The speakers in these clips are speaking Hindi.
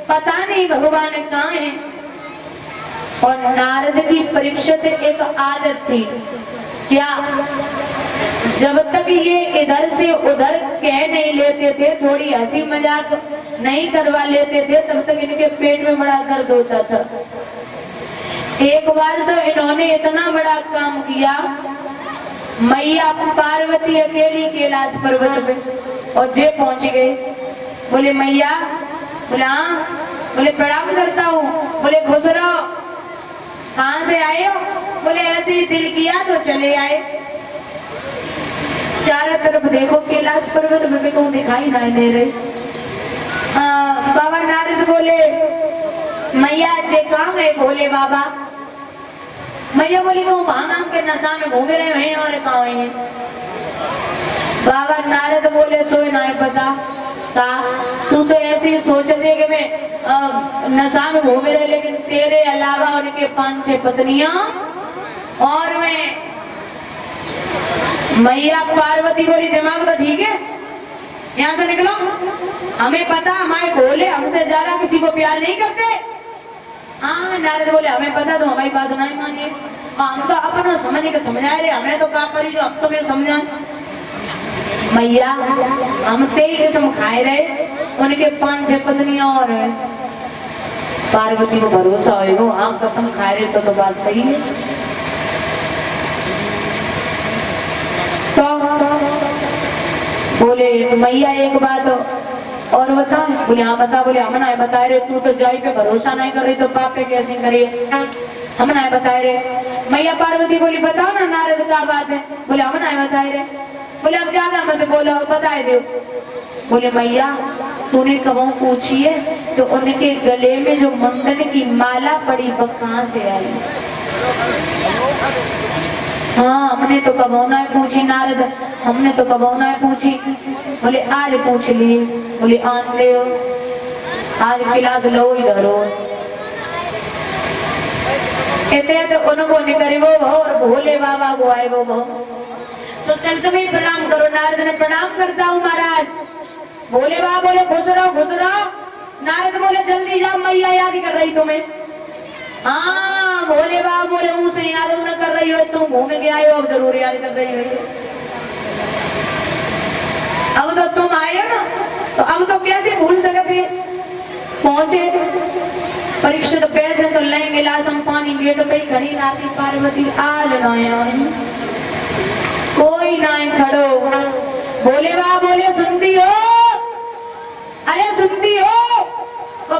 पता नहीं भगवान कहाँ है। और नारद की परीक्षित एक आदत थी, क्या, जब तक ये इधर से उधर कह नहीं लेते थे, थोड़ी हंसी मजाक नहीं करवा लेते थे, तब तक इनके पेट में बड़ा दर्द होता था। एक बार तो इन्होंने इतना बड़ा काम किया, मैया पार्वती अकेली कैलाश पर्वत पे, और जे पहुंच गए। बोले मैया, बोले हाँ, बोले प्रणाम करता हूँ। बोले खुश रहो, कहाँ से आए हो? बोले ऐसे ही दिल किया तो चले आए। चारों तरफ देखो कैलाश पर्वत में को दिखाई नहीं दे रहे। बाबा नारद बोले मैया जे कहाँ गए भोले बाबा? मैया बोली वो भांग के नशा में घूम रहे हैं और कहाँ हैं। बाबा नारद बोले तो नहीं पता का, तू तो ऐसे ही सोचते कि मैं नशा में घूम रहे, लेकिन तेरे अलावा उनके 5-6 पत्नियां और मैया पार्वती बोली दिमाग तो ठीक है, यहाँ से निकलो, हमें पता हमारे भोले हमसे ज्यादा किसी को प्यार नहीं करते। हाँ नारद बोले हमें पता, तो हमारी बात नहीं मानिए। हम तो अपना समझ के समझाए रहे, हमें तो का परी जो अब तो मैं समझाए। मैया हम तेरी कसम खाए रहे, उनके 5-6 पत्नियां और है। पार्वती को भरोसा होगा, हाँ कसम खाए रहे तो बात सही है। तो बोले मैया एक बात और बता। बोले हाँ बता। बोले हम ना बता रहे, तू तो जाई पे भरोसा नहीं कर रही तो बाप पे कैसे करे, हम ना बता रहे। मैया पार्वती बोली बताओ ना नारद का बात है। बोले हम ना बता रहे। बोले अब ज्यादा मत बोलो, बताए दो। बोले मैया तूने कबू पूछी है तो उनके गले में जो मुंडन की माला पड़ी वो कहाँ से आई? हाँ हमने तो कबू ना पूछी नारद, हमने तो कबू ना पूछी। बोले आज पूछ लिए। बोले आते हो, आज क्लास लो इधर हो। इतने तो उनको निकले वो और भोले बाबा को आए वो सो चल तुम्हें प्रणाम करो। नारद ने प्रणाम करता हूँ महाराज। भोले बाबा बोले खुश रहो खुश रहो। नारद बोले जल्दी जाओ मैया याद कर रही तुम्हें। हाँ भोले बाबा बोले उसे याद न कर रही हो, तुम घूम के आए हो, अब जरूर याद कर रही हो। अब तो तुम आए हो ना, तो अब तो कैसे भूल सकते। पहुंचे परीक्षित पैसे तो लेंगे गिलास हम पानी गेट पे खड़ी नाती पार्वती आल नया कोई ना खड़ो। भोले बाबा बोले सुनती हो, अरे सुनती हो।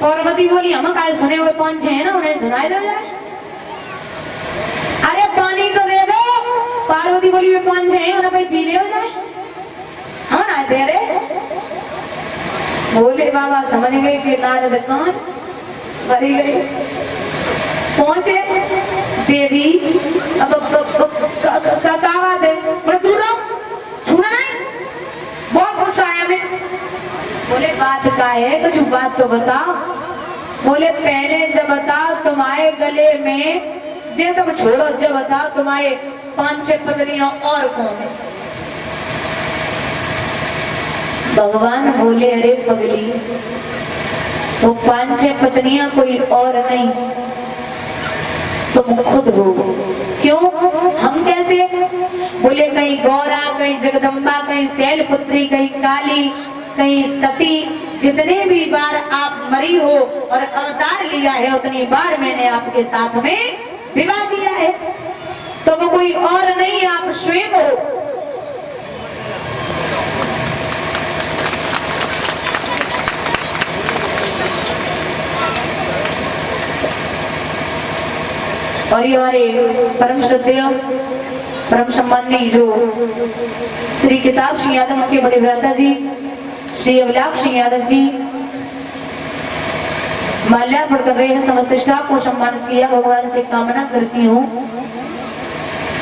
पार्वती बोली हम काय सुने हुए 5-6 है ना, उन्हें सुनाई दो जाए। अरे पानी तो दे दो। पार्वती बोली वे 5-6 है, उन्हें भाई पी ले हो जाए, हम ना दे रहे। भोले बाबा समझ गए कि नारद कौन मरी गई। पहुंचे देवी, अब का बात है? बोले दूर रहो, छूना नहीं। बहुत गुस्सा आया मैं। बोले बात का है, कुछ बात तो बताओ। बोले पहले जब बताओ तुम्हारे गले में, जे सब छोड़ो, जब बताओ तुम्हारे 5-6 पत्नियां और कौन है? भगवान बोले अरे पगली, वो 5-6 पत्नियां कोई और नहीं, तुम खुद हो। क्यों? हम कैसे? बोले कहीं गौरा, कहीं जगदम्बा, कहीं शैलपुत्री, कहीं काली, कहीं सती। जितने भी बार आप मरी हो और अवतार लिया है, उतनी बार मैंने आपके साथ में विवाह किया है। तो वो कोई और नहीं, आप स्वयं हो। और ये हमारे परम श्रद्धेय परम सम्माननीय जो श्री किताब सिंह यादव के बड़े भ्राता जी श्री अभिलाष सिंह यादव जी माल्यार्पण कर रहे हैं। समस्त स्टाफ को सम्मानित किया। भगवान से कामना करती हूँ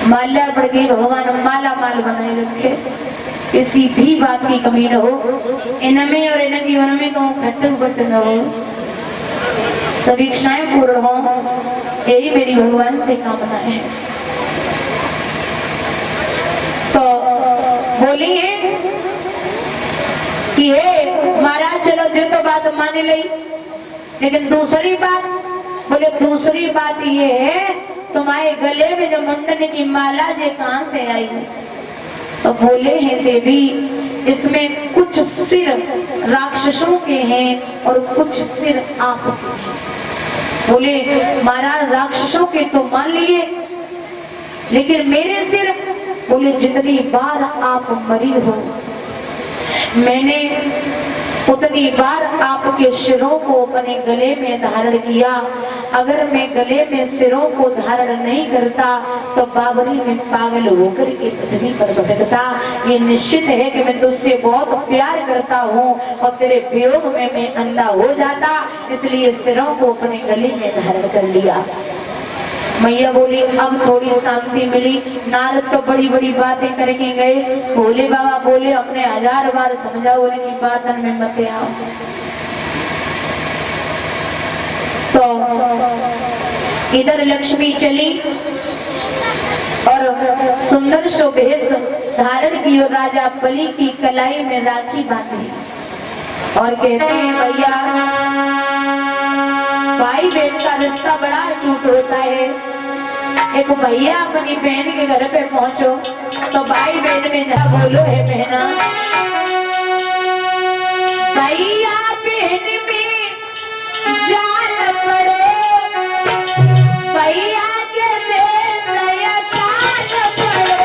माल्यार्पण की भगवान माला माल बनाए रखे, किसी भी बात की कमी न हो, इनमें और इनकी उनमें कहूँ खट्टू बट न हो, सभी इच्छाएं पूर्ण हो, यही मेरी भगवान से कामना है। तो बोली है कि हे महाराज चलो जो तो बात मान ली, लेकिन दूसरी बात, बोले दूसरी बात ये है तुम्हारे गले में जो मुंडन की माला जे कहां से आई? तो बोले हैं देवी इसमें कुछ सिर राक्षसों के हैं और कुछ सिर आपके हैं। बोले महाराज राक्षसों के तो मान लिए, लेकिन मेरे सिर, बोले जितनी बार आप मरी हो मैंने उतनी बार आपके सिरों को अपने गले में धारण किया। अगर मैं गले में सिरों को धारण नहीं करता तो बाबरी में पागल होकर के पृथ्वी पर भटकता। ये निश्चित है कि मैं तुझसे बहुत प्यार करता हूँ और तेरे वियोग में मैं अंधा हो जाता, इसलिए सिरों को अपने गले में धारण कर लिया। मैया बोली अब थोड़ी शांति मिली। नारद तो बड़ी बड़ी बातें करके गए। भोले बाबा बोले अपने 1000 बार समझाओ उनकी बात में मत आओ। तो इधर लक्ष्मी चली और सुंदर सो भेष धारण की और राजा बलि की कलाई में राखी बांधी और कहते हैं भैया भाई बहन का रिश्ता बड़ा अटूट होता है। एक भैया अपनी बहन के घर पे पहुंचो तो भाई बहन में जा बोलो है बहना, भैया बहन में जान पड़े, भैया के देश या जान पड़े,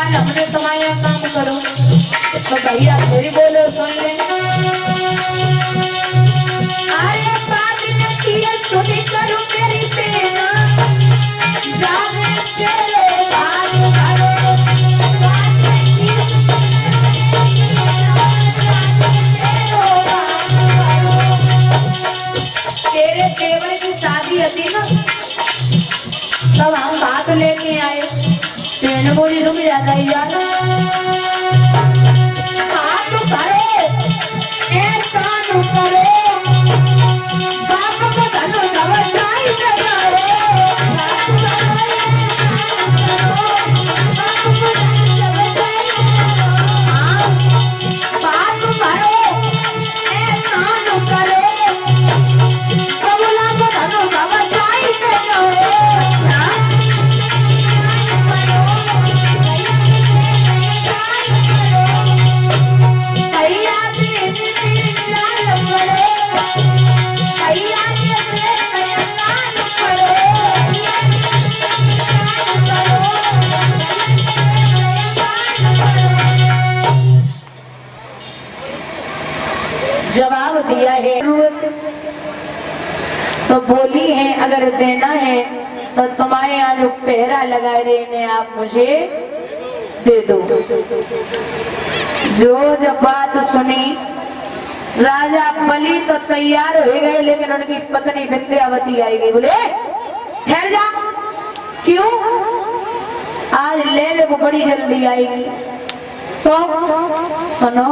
हमने तुम्हारा काम करो तो भैया मेरी बोलो सुन ले। अरे बात न किए सुनी करूं मेरी सेना, जाने तेरे बात करो, तेरे देवर की शादी थी ना तब हम बात लेके आए। ट्रेन बोली रुक जाता है यार, हाथ करे ऐसा न करे, बाप को धनो दवाई लगाओ, बाप करो ऐसा न करे, बबुला को धनो दवाई लगाओ। जवाब दिया है तो बोली है अगर देना है तो तुम्हारे यहाँ जो पहरा लगाए रहे आप मुझे दे दो। जो जब बात सुनी राजा बलि तो तैयार हो गए, लेकिन उनकी पत्नी विंध्यावती आई गई। बोले ठहर जा, क्यों? आज लेने को बड़ी जल्दी आएगी। तो सुनो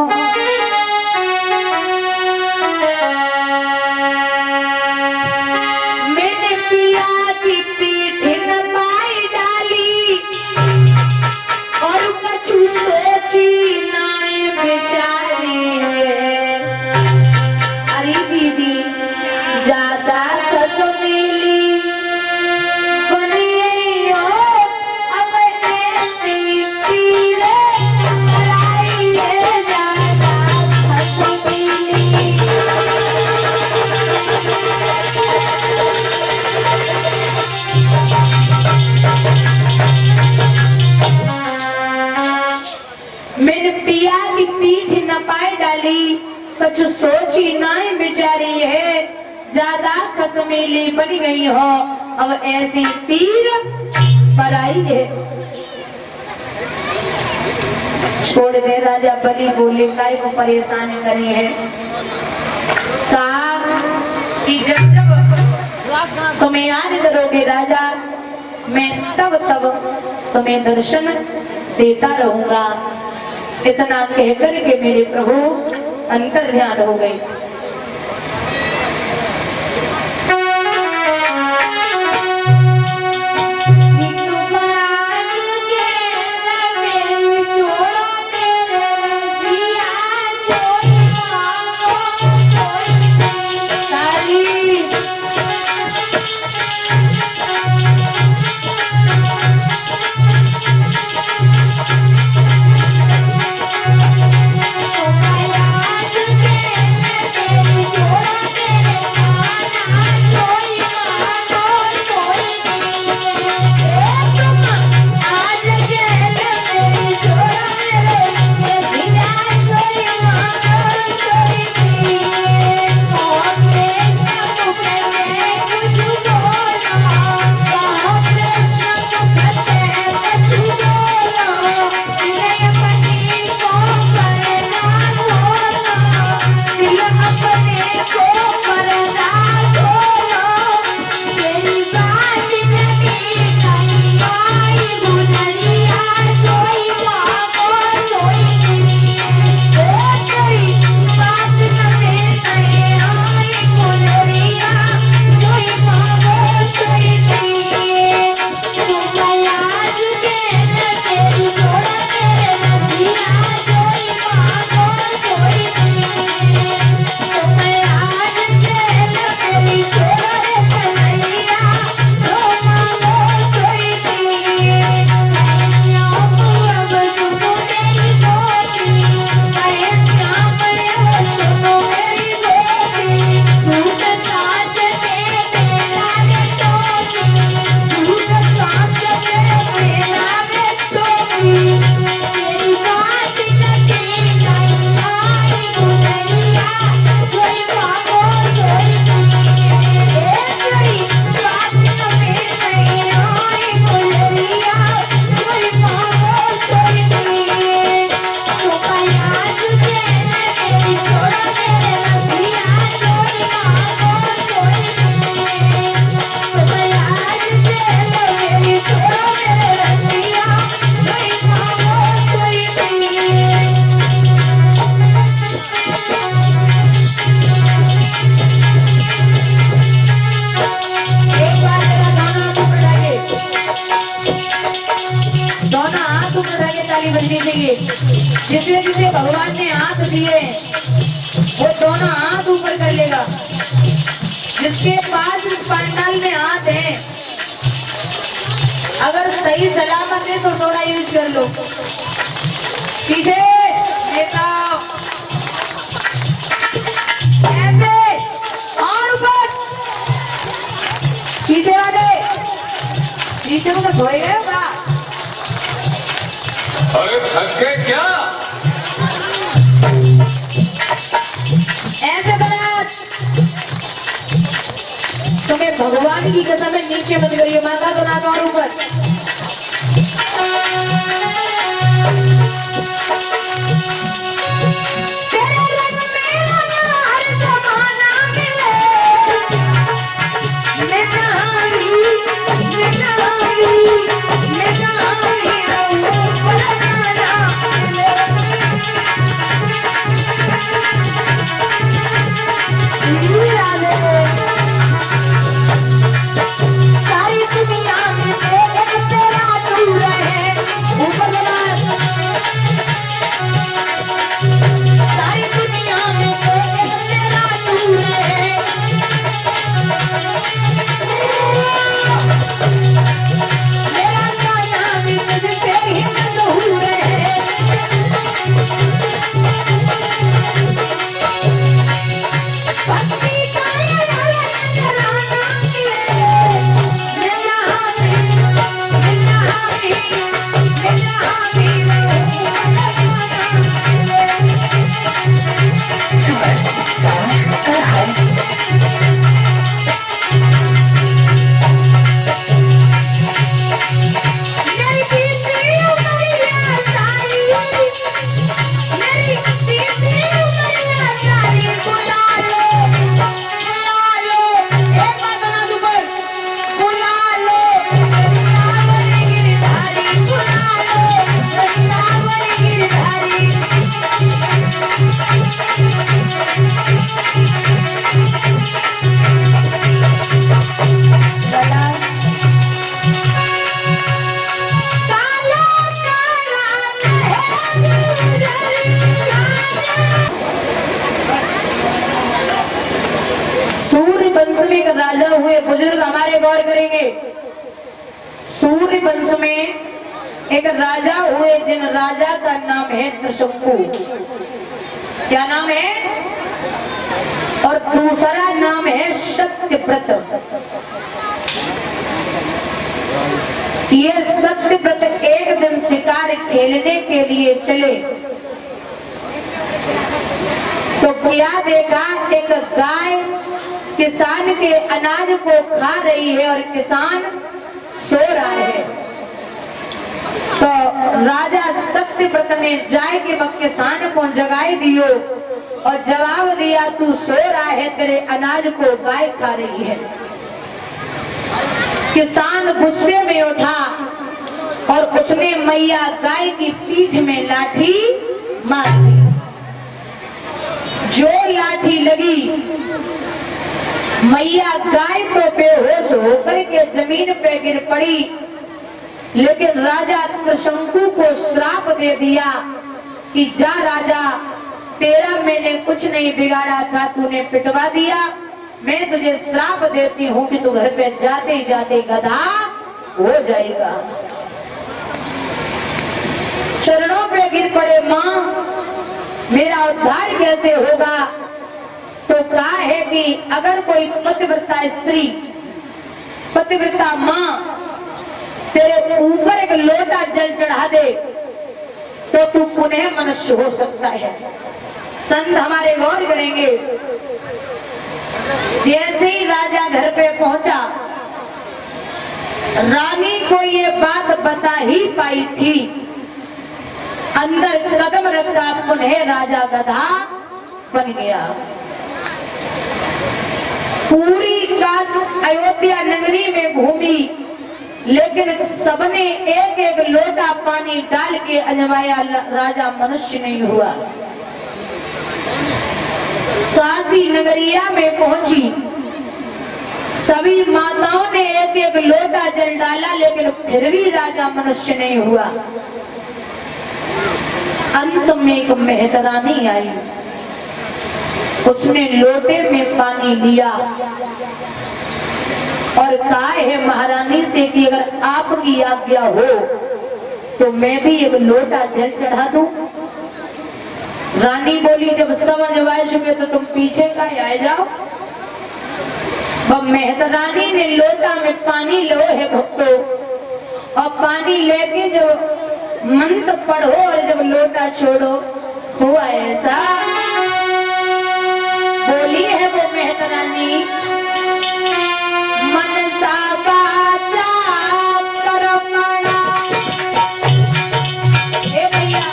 ज्यादा कसम वाली कछु सोची नाई बेचारी है, ज्यादा खसमेली बन गई हो, अब ऐसी पीर पर आई है। छोड़ दे राजा बलि बोले, काय को परेशान करी है। कहा कि जब जब तुम्हें याद करोगे राजा, मैं तब तब तुम्हें दर्शन देता रहूंगा। इतना कहकर के मेरे प्रभु अंतर ध्यान हो गए। जिसे जिसे भगवान ने हाथ दिए वो दोनों हाथ ऊपर कर लेगा। जिसके पास इस पंडाल में हाथ है, अगर सही सलामत है तो थोड़ा यूज कर लो। पीछे नेता ऐसे और ऊपर, पीछे वाले नीचे में तो धोए गए होगा। अरे थक गए क्या? ऐसे बना, तुम्हें भगवान की कसम है नीचे मत करिए, माता तो ना और ऊपर। एक राजा हुए बुजुर्ग हमारे गौर करेंगे। सूर्य वंश में एक राजा हुए जिन राजा का नाम है त्रिशंकु। क्या नाम है? और दूसरा नाम है सत्यव्रत। ये सत्यव्रत एक दिन शिकार खेलने के लिए चले तो क्या देखा, एक गाय किसान के अनाज को खा रही है और किसान सो रहा है। तो राजा सत्यव्रत ने जाए कि वह किसान को जगाई दियो और जवाब दिया, तू सो रहा है, तेरे अनाज को गाय खा रही है। किसान गुस्से में उठा और उसने मैया गाय की पीठ में लाठी मार दी। जो लाठी लगी, मैया गाय तो बेहोश होकर के जमीन पे गिर पड़ी, लेकिन राजा त्रिशंकु को श्राप दे दिया कि जा राजा, तेरा मैंने कुछ नहीं बिगाड़ा था, तूने पिटवा दिया, मैं तुझे श्राप देती हूं कि तू घर पे जाते जाते गधा हो जाएगा। चरणों पे गिर पड़े, मां मेरा उद्धार कैसे होगा? तो कहा है कि अगर कोई पतिव्रता स्त्री, पतिव्रता मां तेरे ऊपर एक लोटा जल चढ़ा दे तो तू पुनः मनुष्य हो सकता है। संत हमारे गौर करेंगे। जैसे ही राजा घर पे पहुंचा, रानी को ये बात बता ही पाई थी, अंदर कदम रखा, पुनः राजा गधा बन गया। पूरी काश अयोध्या नगरी में घूमी, लेकिन सबने एक एक लोटा पानी डाल के अजमाया, राजा मनुष्य नहीं हुआ। काशी नगरिया में पहुंची, सभी माताओं ने एक एक लोटा जल डाला, लेकिन फिर भी राजा मनुष्य नहीं हुआ। अंत में एक मेहतरानी आई, उसने लोटे में पानी लिया और कहा है महारानी से कि अगर आपकी आज्ञा हो तो मैं भी एक लोटा जल चढ़ा दूं। रानी बोली, जब सब अजवाय चुके तो तुम पीछे का आ जाओ। वह मेहतरानी ने लोटा में पानी लो है भक्तों, और पानी लेके जब मंत्र पढ़ो और जब लोटा छोड़ो, हुआ ऐसा। बोली है वो मेहतरानी, मनसा वाचा कर्मणा। हे भैया,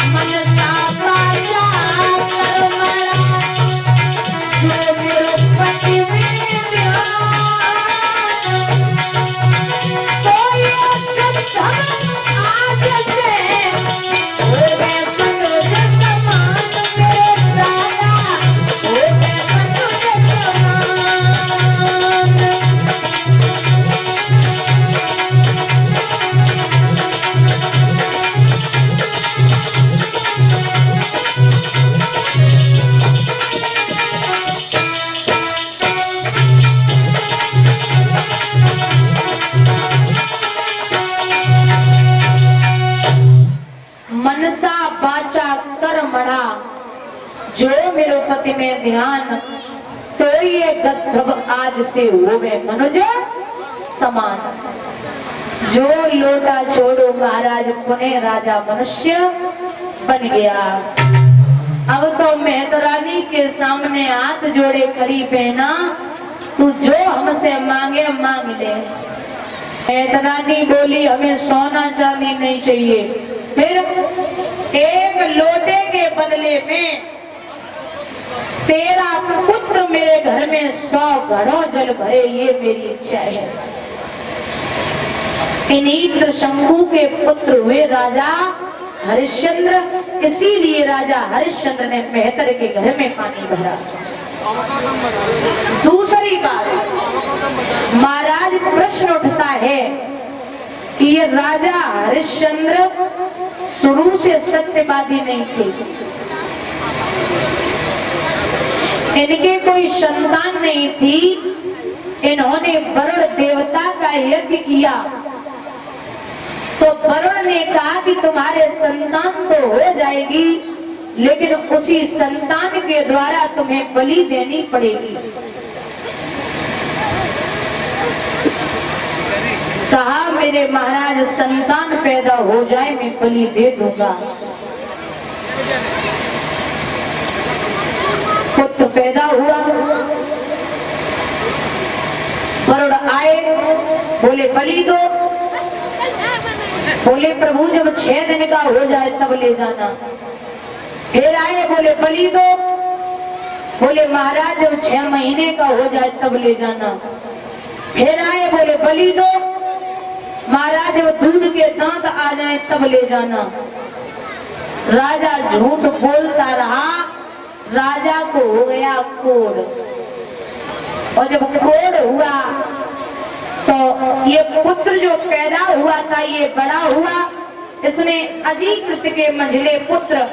मनसा वाचा कर्मणा जो निरुपति में ध्यान, तो ये आज से होवे मनुज समान मेरे राजा, होवे मनुज समान। मनसा वाचा कर्मणा जो मेरे पति में ध्यान, तो ये गद्धव आज से होवे मनुज समान। जो लोटा छोड़ो महाराज, पुनः राजा मनुष्य बन गया। अब तो मेहतरानी के सामने हाथ जोड़े खड़ी बहना, तू जो हमसे मांगे मांग ले। मेहतरानी बोली, हमें सोना चांदी नहीं चाहिए, फिर एक लोटे के बदले में तेरा पुत्र मेरे घर में 100 घड़ों जल भरे, ये मेरी इच्छा है। इन्हीं त्रिशंकु के पुत्र हुए राजा हरिश्चंद्र, इसीलिए राजा हरिश्चंद्र ने मेहतर के घर में पानी भरा। दूसरी बात, महाराज प्रश्न उठता है कि ये राजा हरिश्चंद्र शुरू से सत्यवादी नहीं थे। इनके कोई संतान नहीं थी। इन्होंने वरुण देवता का यज्ञ किया तो वरुण ने कहा कि तुम्हारे संतान तो हो जाएगी, लेकिन उसी संतान के द्वारा तुम्हें बलि देनी पड़ेगी। कहा मेरे महाराज संतान पैदा हो जाए मैं बलि दे दूंगा। पुत्र पैदा हुआ, वरुण आए, बोले बलि दो। बोले प्रभु जब 6 दिन का हो जाए तब ले जाना। फिर आए, बोले बलि दो। बोले महाराज जब 6 महीने का हो जाए तब ले जाना। फिर आए, बोले बलि दो। महाराज जब दूध के दांत आ जाए तब ले जाना। राजा झूठ बोलता रहा, राजा को हो गया कोढ़। और जब कोढ़ हुआ तो ये पुत्र जो पैदा हुआ था ये बड़ा हुआ। इसने अजीकृत के मंझले पुत्र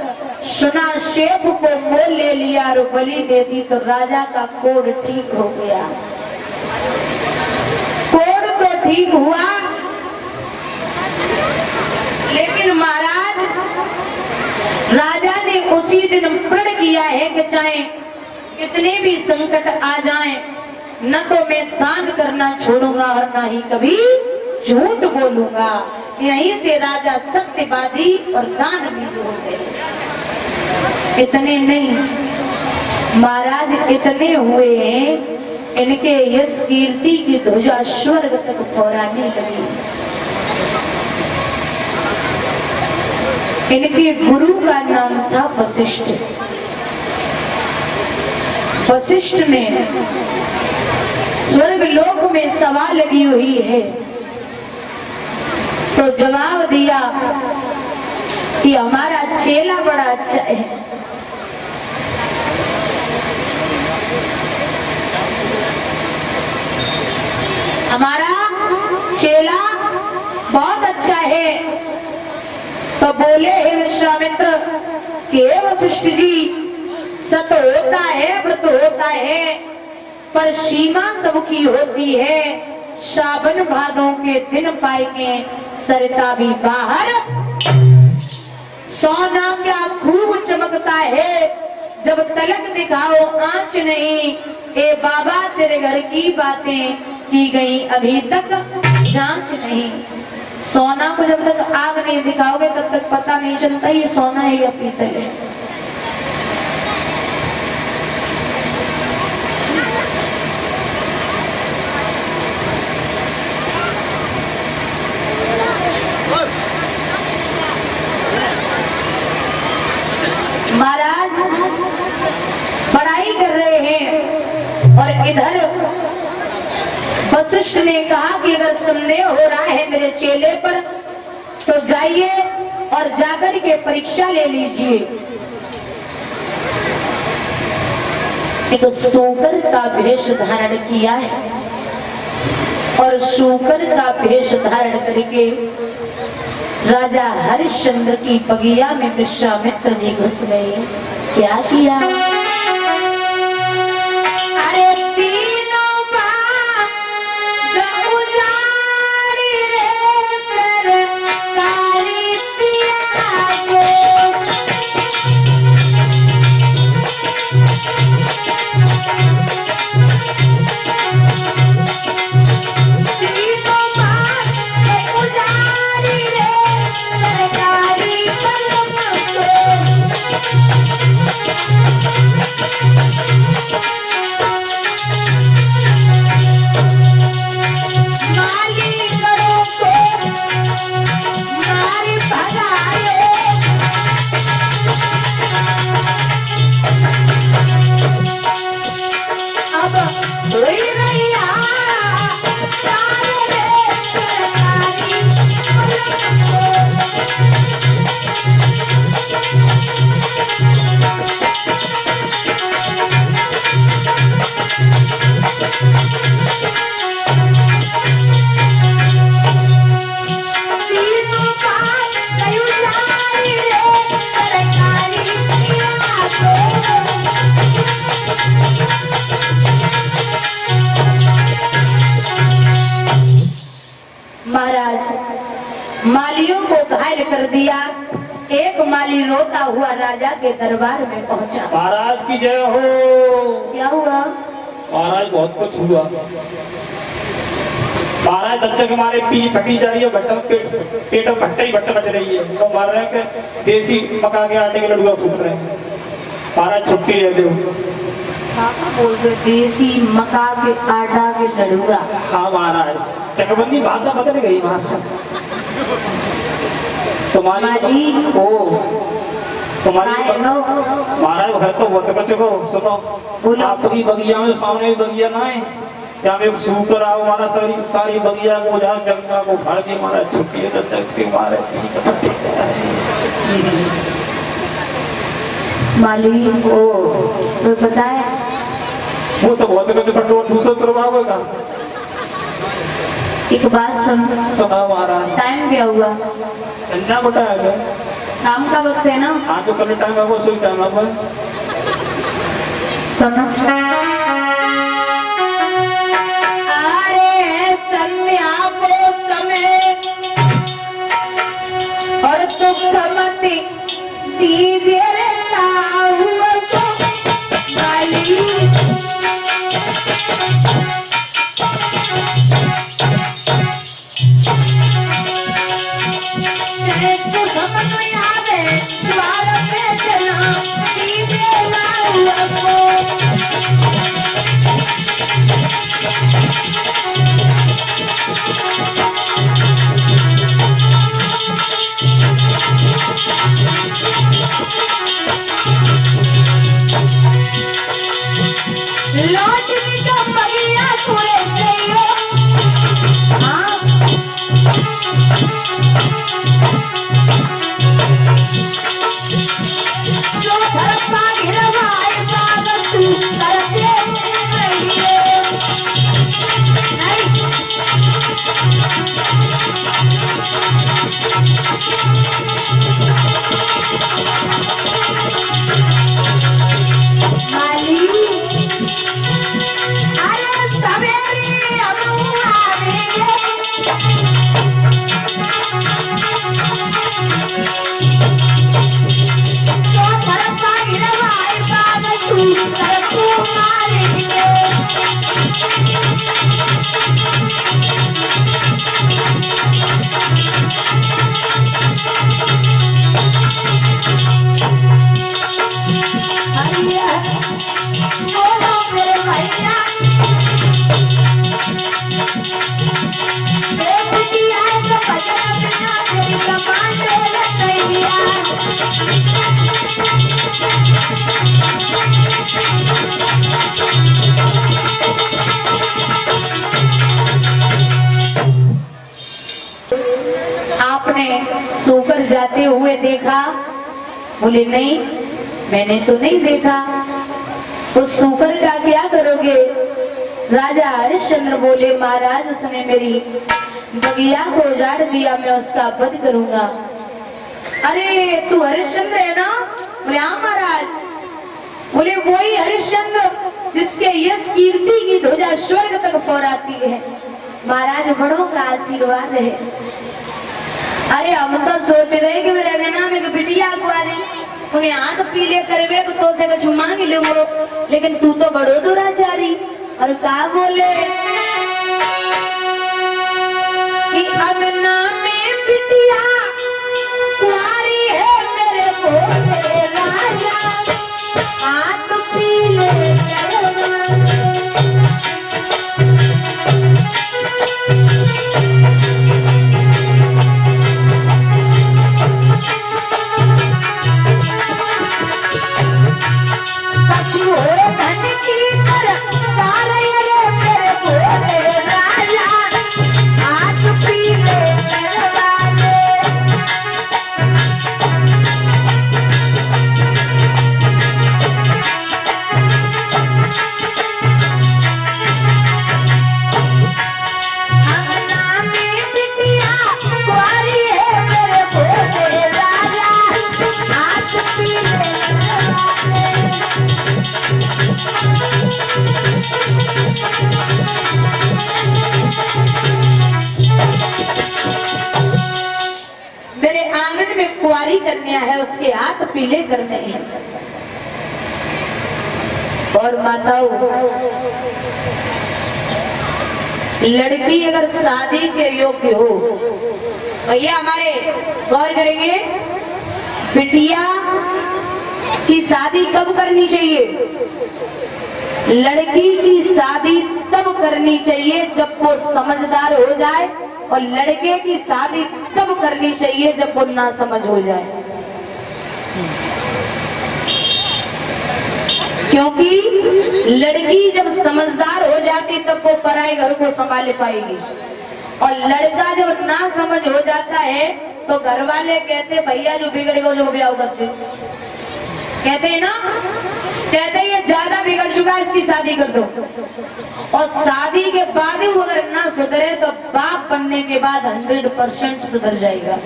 सुना शेफ को मोल ले लिया और बलि दे दी तो राजा का कोढ़ ठीक हो गया। कोढ़ तो ठीक हुआ, लेकिन महाराज राजा ने उसी दिन प्रण किया है कि चाहे कितने भी संकट आ जाएं, न तो मैं दान करना छोड़ूंगा और न ही कभी झूठ बोलूंगा। यहीं से राजा सत्यवादी और दान भी हो गए। इतने नहीं महाराज, इतने हुए हैं इनके यश कीर्ति की ध्वजा स्वर्ग तक फहराने लगी। इनके गुरु का नाम था वशिष्ठ। वशिष्ठ ने स्वर्ग लोक में सभा लगी हुई है तो जवाब दिया कि हमारा चेला बड़ा अच्छा है। हमारा चेला बहुत अच्छा है। तो बोले हे विश्वामित्र कि हे वशिष्ठ जी, सत होता है, व्रत होता है, पर सीमा सबकी होती है। सावन भादों के दिन पाएंगे सरिता भी बाहर, सोना क्या खूब चमकता है, जब तलक दिखाओ आंच नहीं। ए बाबा तेरे घर की बातें की गई अभी तक जांच नहीं। सोना को जब तक आग नहीं दिखाओगे तब तक पता नहीं चलता ये सोना है या पीतल है। महाराज पढ़ाई कर रहे हैं और इधर वशिष्ठ ने कहा कि अगर संदेह हो रहा है मेरे चेले पर तो जाइए और जाकर के परीक्षा ले लीजिए। एक सूकर का भेष धारण किया है और सूकर का भेष धारण करके राजा हरिश्चंद्र की बगिया में विश्वामित्र जी घुस गए। क्या किया? अरे तीनों बाग उजाड़ी रे सरकारी सिया को। घायल कर दिया। एक माली रोता हुआ राजा के दरबार में पहुंचा। महाराज की जय हो। क्या हुआ महाराज? बहुत कुछ हुआ महाराज। दत्तक के मारे पी फटी जा रही है, पेट में भट्टा ही भट्टा बच रही है। तो मार रहे हैं देसी पका के आटे के लड्डुआ फूट रहे हैं। महाराज छुट्टी है दो। बोलते देसी मका के आटा के लड्डुआ। हाँ महाराज, चकबंदी भाषा बदल गई महाराज। तुम्हारी महाराज घर तो बहुत कुछ को सुनो। आपकी बगिया में सामने भी बगिया ना है, जहाँ एक सूकर आओ हमारा सारी बगिया को जहाँ जंगला को भर के हमारा छुट्टी है तक मारे माली को बताए। वो तो बहुत कुछ पेट्रोल दूसरा प्रभाव होगा। एक बात सुना महाराज। टाइम क्या हुआ? संध्या को टाइम है, शाम का वक्त है ना। हाँ जो कल टाइम है वो सुई टाइम है। सुनो अरे संध्या को समय और सुखमती दीजिए सोकर जाते हुए देखा? बोले नहीं, मैंने तो नहीं देखा। उस सोकर का क्या करोगे? राजा हरिश्चंद्र बोले महाराज उसने मेरी बगिया को उजाड़ दिया, मैं उसका वध करूंगा। अरे तू हरिश्चंद्र है ना? बोले हाँ महाराज। बोले वही हरिश्चंद्र जिसके यश कीर्ति की ध्वजा स्वर्ग तक फहराती है। महाराज बड़ों का आशीर्वाद है। अरे हम तो सोच रहे कि मेरे गना में बिटिया कुआरी मुझे हाथ पीले करवे तो से कुछ मांग लूंगो, लेकिन तू तो बड़ो दुराचारी। और का बोले कि अगना में बिटिया कुआरी है मेरे बोले राजा, हाथ पीले करना है, उसके हाथ पीले करने हैं। और माताओं, लड़की अगर शादी के योग्य हो, भैया हमारे गौर करेंगे, बिटिया की शादी कब करनी चाहिए? लड़की की शादी तब करनी चाहिए जब वो समझदार हो जाए, और लड़के की शादी तब करनी चाहिए जब वो ना समझ हो जाए। क्योंकि लड़की जब समझदार हो जाती तब वो पराए घर को संभाल पाएगी, और लड़का जब ना समझ हो जाता है तो घर वाले कहते भैया जो बिगड़ेगा जो ब्याह करते, कहते हैं ना, कहते हैं ये ज्यादा बिगड़ चुका है, इसकी शादी कर दो। और शादी के बाद ही वो अगर ना सुधरे तो बाप बनने के बाद 100% सुधर जाएगा।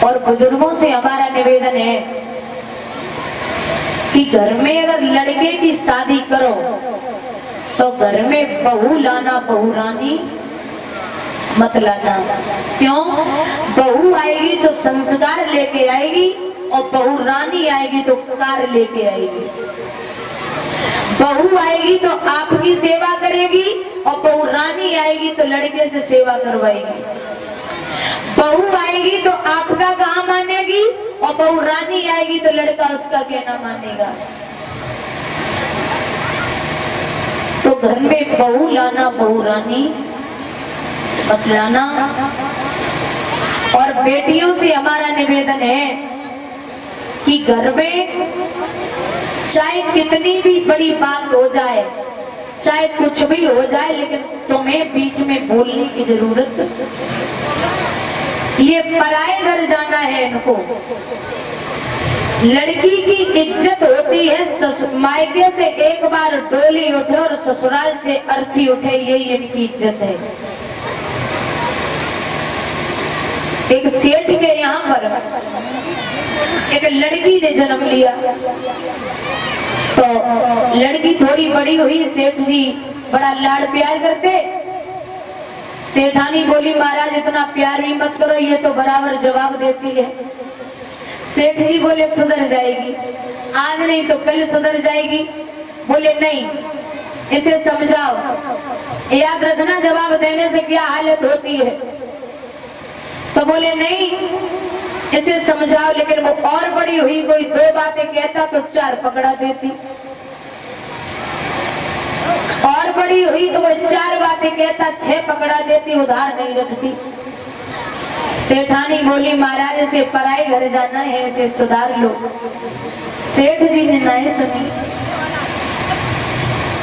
और बुजुर्गों से हमारा निवेदन है कि घर में अगर लड़के की शादी करो तो घर में बहू लाना, बहू रानी मत लाना। क्यों? बहू आएगी तो संस्कार लेके आएगी, और बहू रानी आएगी तो कार लेके आएगी। बहू आएगी तो आपकी सेवा करेगी, और बहू रानी आएगी तो लड़के से सेवा करवाएगी। बहू आएगी तो आपका काम मानेगी, और बहू रानी आएगी तो लड़का उसका कहना मानेगा। तो घर में बहू लाना, बहू रानी मत लाना। और बेटियों से हमारा निवेदन है कि घर में चाहे कितनी भी बड़ी बात हो जाए, चाहे कुछ भी हो जाए, लेकिन तुम्हें बीच में बोलने की जरूरत, ये पराए घर जाना है इनको। लड़की की इज्जत होती है मायके से एक बार डोली उठे और ससुराल से अर्थी उठे, यही इनकी इज्जत है। एक सेठ के यहाँ पर एक लड़की ने जन्म लिया, तो लड़की थोड़ी बड़ी हुई, सेठ जी बड़ा लाड़ प्यार करते। सेठानी बोली महाराज इतना प्यार भी मत करो, ये तो बराबर जवाब देती है। सेठ जी बोले सुधर जाएगी, आज नहीं तो कल सुधर जाएगी। बोले नहीं, इसे समझाओ, याद रखना जवाब देने से क्या हालत होती है। तो बोले नहीं, इसे समझाओ। लेकिन वो और बड़ी हुई, कोई 2 बातें कहता तो 4 पकड़ा देती, और बड़ी हुई तो कोई 4 बातें कहता 6 पकड़ा देती, उधार नहीं रखती। सेठानी बोली महाराज इसे पराए घर जाना है, इसे सुधार लो। सेठ जी ने नाई सुनी,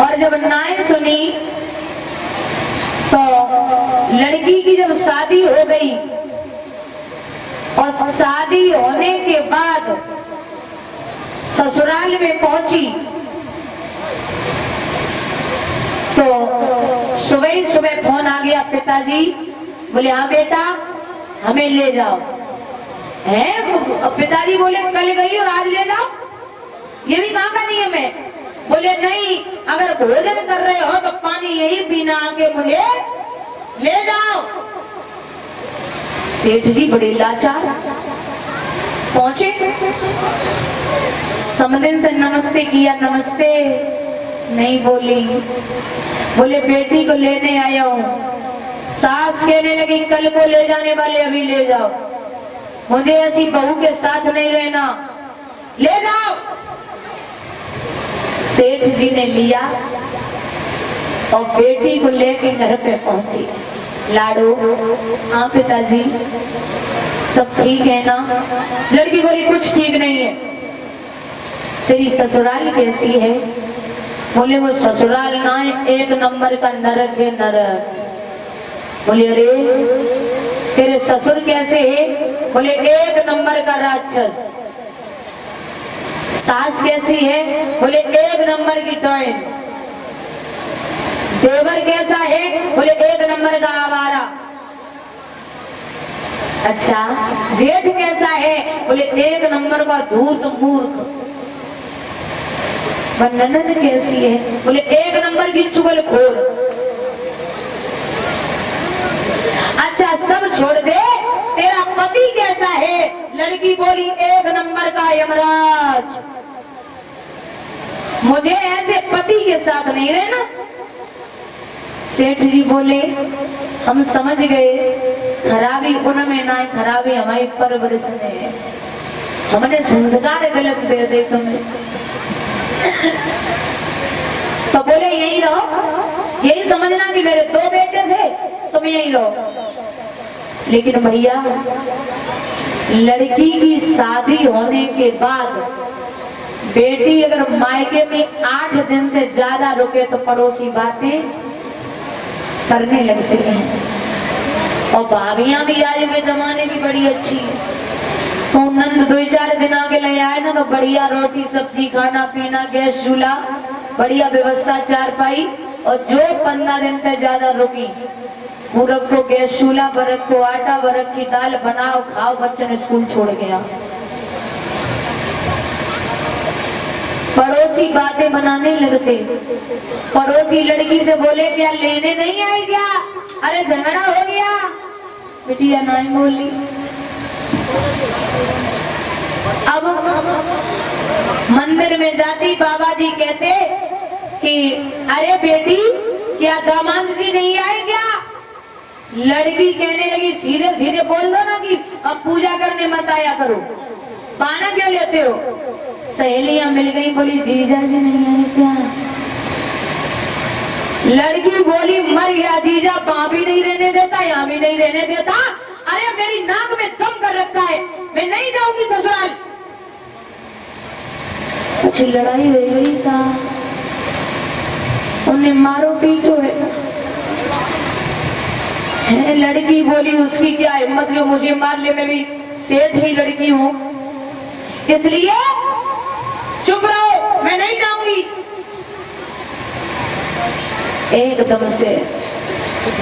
और जब नाई सुनी तो लड़की की जब शादी हो गई, और शादी होने के बाद ससुराल में पहुंची, तो सुबह सुबह फोन आ गया पिताजी। बोले हाँ बेटा हमें ले जाओ। है पिताजी बोले कल गई और आज ले जाओ, ये भी कहाँ का नियम है? बोले नहीं, अगर भोजन कर रहे हो तो पानी यही पीना, आके मुझे ले जाओ। सेठ जी बड़े लाचार पहुंचे, समदिन से नमस्ते किया, नमस्ते नहीं बोली। बोले बेटी को लेने आया हूँ। सास कहने लगी कल को ले जाने वाले अभी ले जाओ, मुझे ऐसी बहू के साथ नहीं रहना, ले जाओ। सेठ जी ने लिया और बेटी को लेके घर पे पहुंची। लाडो, हाँ पिताजी सब ठीक है ना? लड़की बोली कुछ ठीक नहीं है। तेरी ससुराल कैसी है? बोले वो ससुराल ना है, 1 नंबर का नरक है, नरक। बोले अरे तेरे ससुर कैसे है? बोले 1 नंबर का राक्षस। सास कैसी है? बोले 1 नंबर की टॉयन। देवर कैसा है? बोले 1 नंबर का आवारा। अच्छा जेठ कैसा है? बोले 1 नंबर का धूर्त मूर्ख। ननद कैसी है? बोले 1 नंबर की चुगलखोर। अच्छा सब छोड़ दे, तेरा पति कैसा है? लड़की बोली, एक नंबर का यमराज, मुझे ऐसे पति के साथ नहीं रहना। सेठ जी बोले, हम समझ गए, खराबी उनमें ना है, खराबी हमारी परवरिश में है, हमने संस्कार गलत दे दे तुम्हें। तो बोले यही रहो, यही समझना कि मेरे 2 बेटे थे, तुम यही रहो। लेकिन भैया, लड़की की शादी होने के बाद बेटी अगर मायके में 8 दिन से ज्यादा रुके तो पड़ोसी बातें करने लगते हैं। और भाभियां भी आज के जमाने की बड़ी अच्छी है, तो नंद 2-4 दिन आगे ले आए ना तो बढ़िया रोटी सब्जी खाना पीना, गैस चूल्हा, बढ़िया व्यवस्था, चारपाई। और जो 15 दिन से ज्यादा रुकी, वो रखो गैस चूल्हा पर, रखो आटा पर, रखी दाल बनाओ खाओ, बच्चन स्कूल छोड़ गया। पड़ोसी बातें बनाने लगते, पड़ोसी लड़की से बोले, क्या लेने नहीं आई क्या? अरे झगड़ा हो गया। बिटिया नहीं बोली। अब मंदिर में जाती, बाबा जी कहते कि अरे बेटी, क्या दामाद जी नहीं आए क्या? लड़की कहने लगी, सीधे सीधे बोल दो ना कि अब पूजा करने मत आया करो, पाना क्यों लेते हो? सहेलियां मिल गई, बोली जीजा जी नहीं आए क्या? लड़की बोली, मर गया जीजा, वहां भी नहीं रहने देता, यहाँ भी नहीं रहने देता। अरे मेरी नाक में दम कर रखा है, मैं नहीं जाऊंगी ससुराल। कुछ लड़ाई हो गई था, उन्हें मारो पीटो है। लड़की बोली, उसकी क्या हिम्मत जो मुझे मार ले, मैं भी सेठ ही लड़की हूं, इसलिए चुप रहो, मैं नहीं जाऊंगी। एकदम से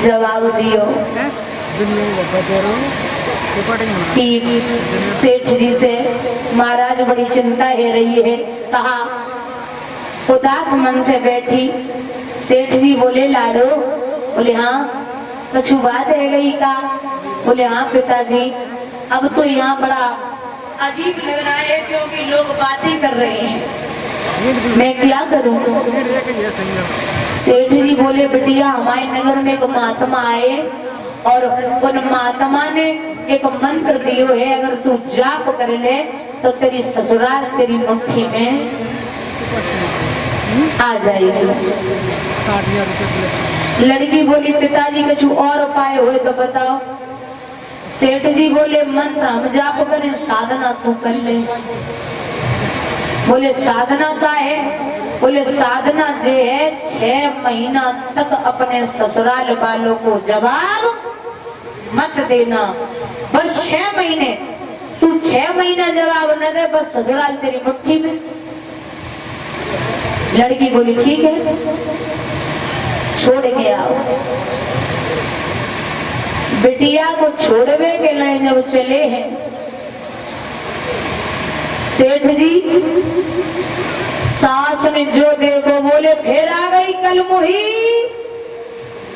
जवाब दियो कि सेठ जी से महाराज बड़ी चिंता हो रही है। कहा, उदास मन से बैठी। सेठ जी बोले, लाडो? बोले हाँ। कछु बात है गई का? बोले हाँ पिताजी, अब तो यहाँ बड़ा अजीब लग रहा है क्योंकि लोग बातें कर रहे हैं, मैं क्या करूं? सेठ जी बोले, बिटिया, हमारे नगर में एक महात्मा आए और उन महात्मा ने एक मंत्र दियो है, अगर तू जाप कर ले तो तेरी ससुराल तेरी मुट्ठी में आ जाएगी। लड़की बोली, पिताजी कुछ और उपाय हुए तो बताओ। सेठ जी बोले, मंत्र हम जाप करें, साधना तू कर ले। बोले साधना का है? बोले साधना जो है 6 महीना तक अपने ससुराल वालों को जवाब मत देना, बस 6 महीने। तू 6 महीना जवाब न दे, बस ससुराल तेरी मुट्ठी में। लड़की बोली ठीक है, छोड़ के आओ। बिटिया को छोड़वे के लिए जब चले हैं, सेठ जी सास ने जो देखो, बोले फिर आ गई कल मुही।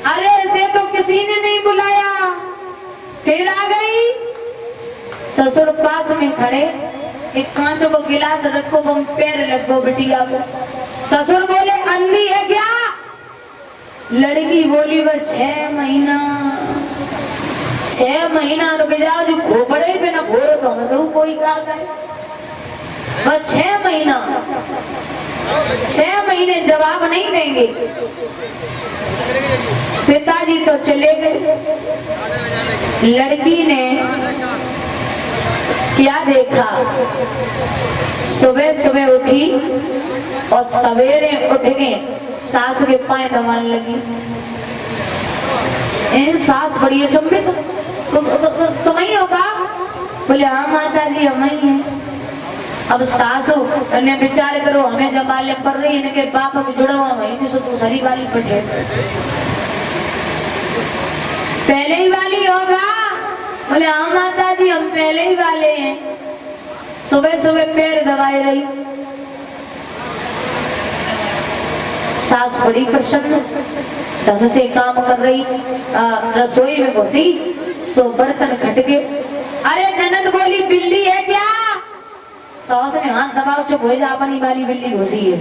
अरे ऐसे तो किसी ने नहीं बुलाया, फिर आ गई। ससुर पास में खड़े, एक कांच को गिलास रखो, तुम पैर लगो बिटिया को। ससुर बोले, अंधी है क्या? लड़की बोली, बस 6 महीना, 6 महीना रुक जाओ, जो खोपड़े पे ना फोड़ो तो हम कोई क्या करे। बस 6 महीना, 6 महीने जवाब नहीं देंगे। पिताजी तो चले गए। लड़की ने क्या देखा, सुबह सुबह उठी और सवेरे उठ के सास के पाए दबाने लगी। सास बड़ी अचंभित, तुम ही होगा? बोले हाँ माता जी, हम ही हैं। अब सासू ने विचार करो, हमें जब मालूम पड़ रही इनके बाप को जुड़ा हुआ वही तो दूसरी वाली बैठे, पहले ही वाली होगा? बोले हाँ माता जी, हम पहले ही वाले हैं। सुबह सुबह पैर दबाए रही। सास बड़ी प्रसन्न ढंग से काम कर रही, रसोई में घुसी सो बर्तन खटके। अरे ननद बोली बिल्ली है क्या? सास ने हाथ दबाओ, चुप हो जा, अपनी वाली बिल्ली घुसी है।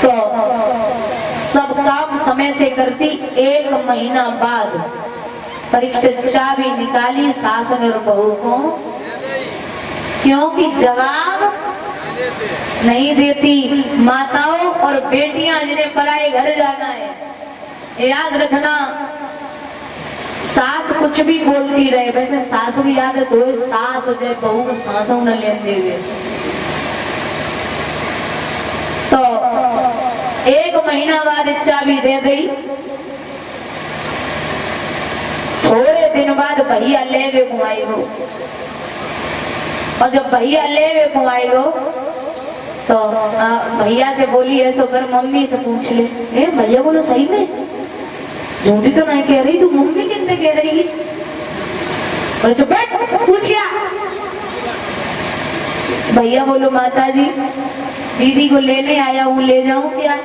तो सब काम समय से करती। 1 महीना बाद परीक्षित चाबी निकाली सास और बहू को, क्योंकि जवाब नहीं देती। माताओं और बेटियां जिन्हें पराए घर जाना है, याद रखना, सास कुछ भी बोलती रहे, वैसे सासू की आदत हो, सास हो जाए बहू को सांसों न लेने देवे। तो 1 महीना बाद चाबी दे दी। थोड़े दिन बाद भैया लेवे घुमाई हो, और जब भैया लेवे घुमाई हो तो भैया से बोली ऐसो कर, मम्मी से पूछ ले। भैया बोलो सही में, झूठी तो नहीं कह रही तू, मम्मी कितने कह रही है? बोले चुप बैठ, पूछ क्या? भैया बोलो माता जी दीदी को लेने आया हूँ, ले जाऊं क्या?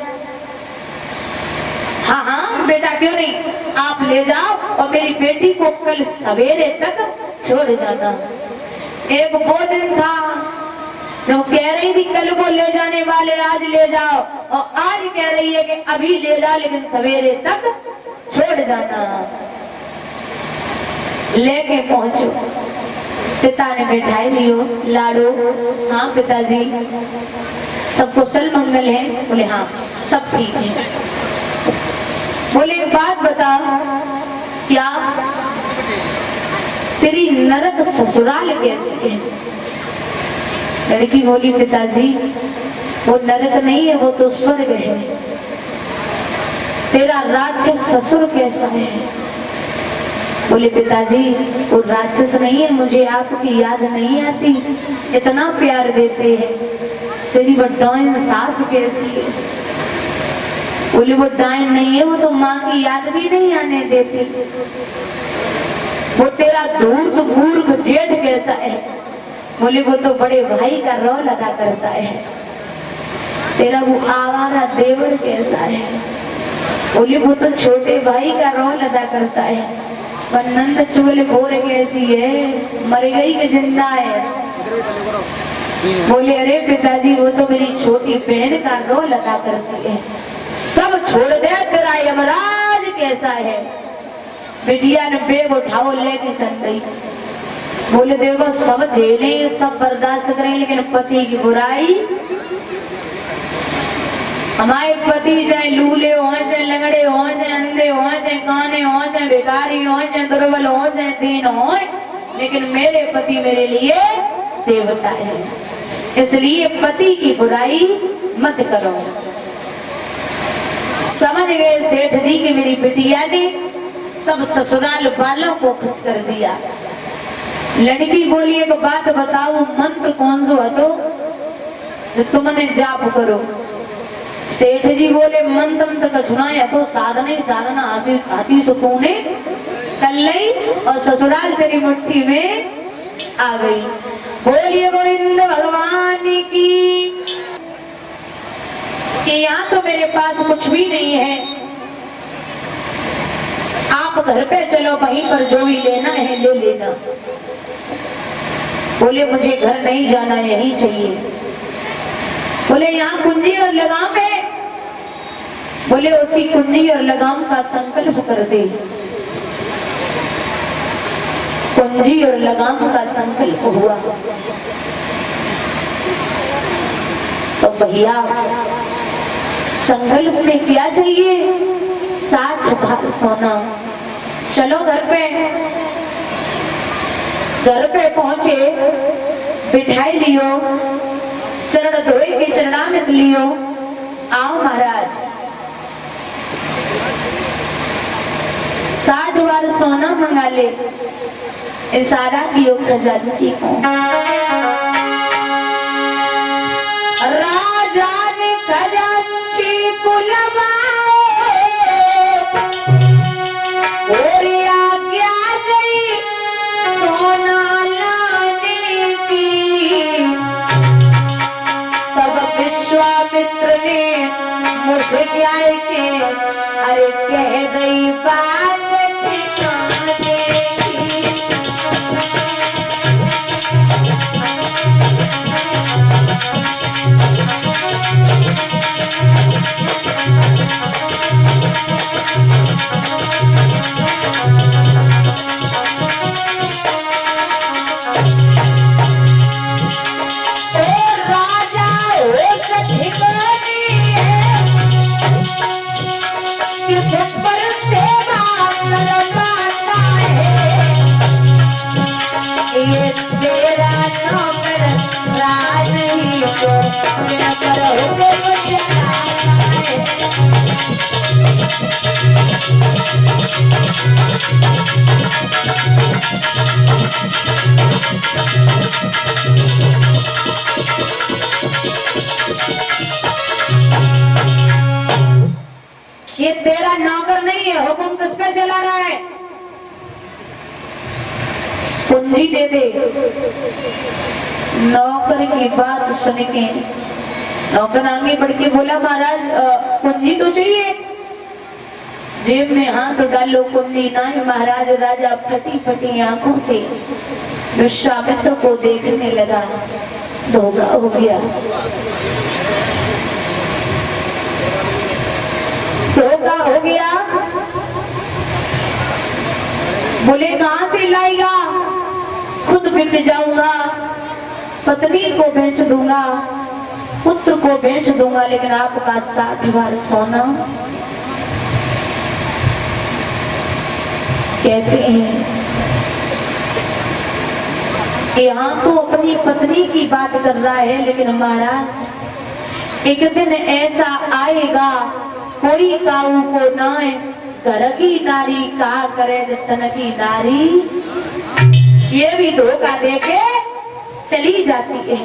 हाँ हाँ बेटा क्यों नहीं, आप ले जाओ और मेरी बेटी को कल सवेरे तक छोड़ जाना। एक वो दिन था जब कह रही थी कल को ले जाने वाले, आज ले जाओ, और आज कह रही है कि अभी ले जाओ लेकिन सवेरे तक छोड़ जाना। लेके पहुंचो, पिता ने बैठाई लियो, लाडो हाँ पिताजी सब कुशल मंगल है? बोले हाँ सब ठीक है। बोले एक बात बता, क्या तेरी नरक ससुराल कैसी है? लड़की बोली पिताजी वो नरक नहीं है, वो तो स्वर्ग है। तेरा राज्य ससुर कैसा है? बोले पिताजी वो राक्षस नहीं है, मुझे आपकी याद नहीं आती, इतना प्यार देते हैं। तेरी वो डाइन सास कैसी है? बोले वो डाइन नहीं है, वो तो माँ की याद भी नहीं आने देती। वो तेरा धूर्त मूर्ख जेठ कैसा है? बोले वो तो बड़े भाई का रोल अदा करता है। तेरा वो आवारा देवर कैसा है? बोले वो तो छोटे भाई का रोल अदा करता है। पर नंद चुगल घोर कैसी है, मर गई कि जिंदा है? बोले अरे पिताजी वो तो मेरी छोटी बहन का रोल अदा करती है। सब छोड़ दे, तेरा यमराज कैसा है? बिटिया ने बैग उठाओ लेके चल गई। बोले देखो सब झेले सब बर्दाश्त करें, लेकिन पति की बुराई, हमारे पति चाहे लूले हो, चाहे लंगड़े हो, चाहे अंधे हो, चाहे काने हो, चाहे बेकारी हो, चाहे दुर्बल हो, चाहे दीन हो, लेकिन मेरे पति मेरे लिए देवता है। इसलिए पति की बुराई मत करो। समझ गए सेठ जी की मेरी बिटिया ने सब ससुराल वालों को खुश कर दिया। लड़की बोली एक बात बताओ, मंत्र कौन सा है तो तुमने जाप करो? सेठ जी बोले मंत्र का सुनाया तो साधना ही साधना हाथी सुकून कर ली और ससुराल तेरी मुट्ठी में आ गई। बोलिए गोविंद भगवान की। कि यहाँ तो मेरे पास कुछ भी नहीं है, आप घर पे चलो, वहीं पर जो भी लेना है ले लेना। बोले मुझे घर नहीं जाना, यहीं चाहिए। बोले यहाँ कुंजी और लगाम है? बोले उसी कुंजी और लगाम का संकल्प कर दे। कुंजी और लगाम का संकल्प हुआ तो भैया संकल्प में क्या चाहिए? 60 भाग सोना। चलो घर पे पहुंचे, बिठाई लियो, चरण धोए के चरणामृत लियो, आओ महाराज। 60 बार सोना मंगा ले, इशारा कियो खजांची को। राजा ने खजांची बुलवाओ और आज्ञा गई सोना लाने की। तब विश्वामित्र ने मुझसे क्या है के अरे कह दई बात ठिकाने की। ये तेरा नौकर नहीं है, हुक्म किस पे चला रहा है? पूंजी दे दे। नौकर की बात सुन के नौकर आगे बढ़ के बोला महाराज पूंजी तो चाहिए। जेब में हाथ डालो पूंजी ना है महाराज। राजा फटी फटी आंखों से विश्वामित्र को देखने लगा। धोखा हो गया, धोखा हो गया। बोले कहां से लाएगा? खुद बिक जाऊंगा, पत्नी को बेच दूंगा, पुत्र को बेच दूंगा, लेकिन आपका 60 बार सोना। कहते हैं यहाँ तो अपनी पत्नी की बात कर रहा है, लेकिन महाराज एक दिन ऐसा आएगा कोई काऊ को नाय घर की नारी का करे जतन की नारी। ये भी धोखा देके चली जाती है।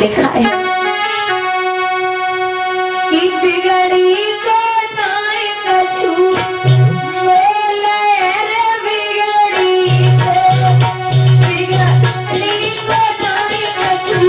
लिखा है कि बिगड़ी को नाय कछु बोले रे बिगड़ी को नाय कछु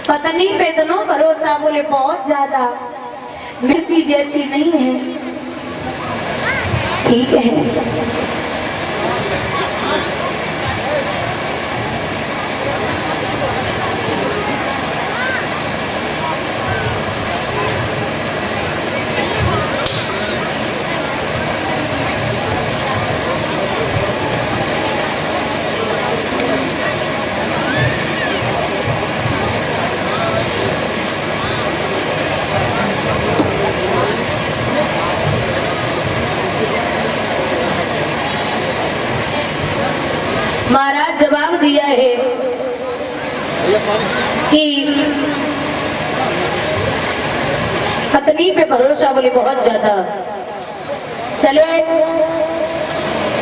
पत्नी पे इतना भरोसा, बोले बहुत ज्यादा, मिर्ची जैसी नहीं है। ठीक है, कि पत्नी पे भरोसा बोले बहुत ज्यादा। चले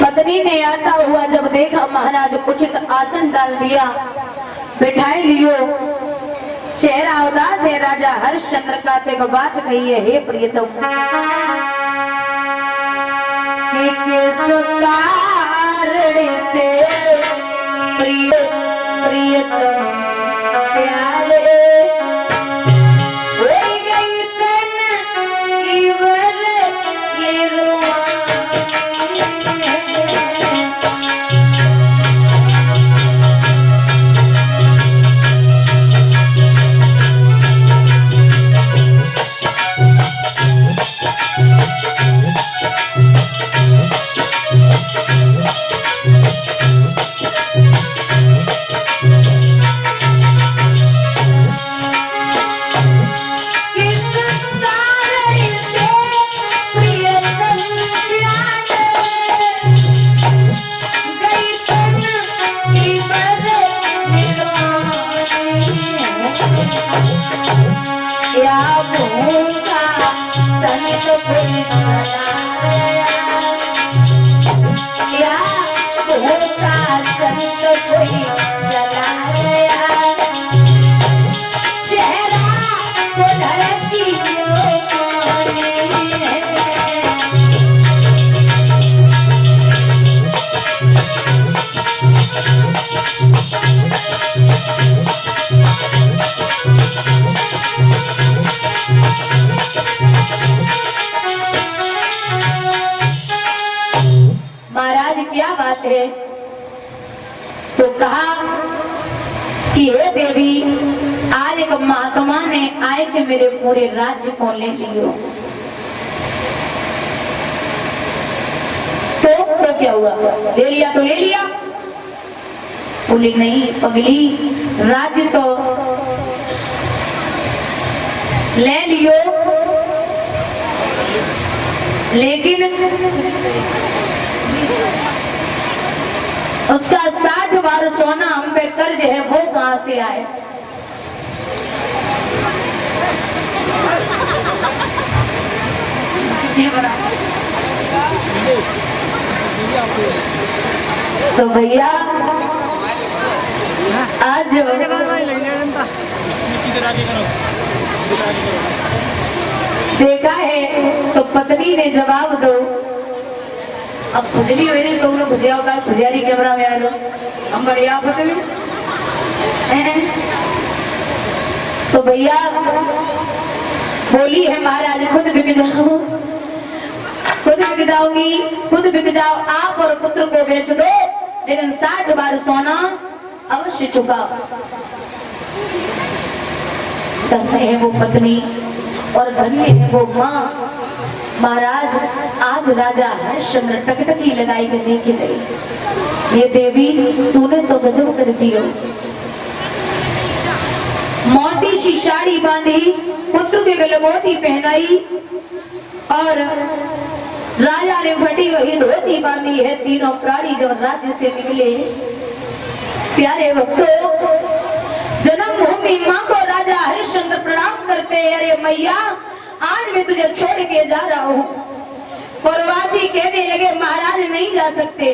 पत्नी ने आता हुआ जब देखा महाराज उचित आसन डाल दिया, बिठाए लियो, चेहरा उदास है। राजा हरिश्चंद्र का तेग बात कही है, हे प्रियतम कि किस कारण से प्रियतम प्यारे हो गई तन इवर ये रुआ। महाराज क्या बात है? तो कहा कि हे देवी, आज एक महात्मा ने आए कि मेरे पूरे राज्य को ले लियो। तो क्या हुआ? ले लिया तो ले लिया। बोली नहीं पगली, राज्य तो ले लियो, लेकिन उसका 60 बार सोना हम पे कर्ज है, वो कहां से आए? तो भैया आज देखा है तो पत्नी ने जवाब दो। अब खुजली मेरी तो उन्हें खुजिया होता है, खुजियारी कैमरा में आ लो, हम बढ़िया फोटो में। तो भैया बोली है महाराज खुद बिक जाओ, खुद बिक जाओगी, खुद बिक जाओ आप और पुत्र को बेच दो, लेकिन 60 बार सोना अवश्य चुका। धन्य है वो पत्नी और धन्य है वो माँ। महाराज आज राजा हरिश्चंद्र टकटकी लगाई के देखे रही, ये देवी तूने तो गजब कर दियो। मोटी सी साड़ी बांधी, पुत्र के गलगोटी पहनाई और राजा ने फटी हुई धोती बांधी है। तीनों प्राणी जब राज्य से निकले, प्यारे भक्तों, जन्मभूमि माँ को राजा हरिश्चंद्र प्रणाम करते हैं। अरे मैया, आज मैं तुझे छोड़ के जा रहा हूँ। प्रवासी कहने लगे महाराज नहीं जा सकते,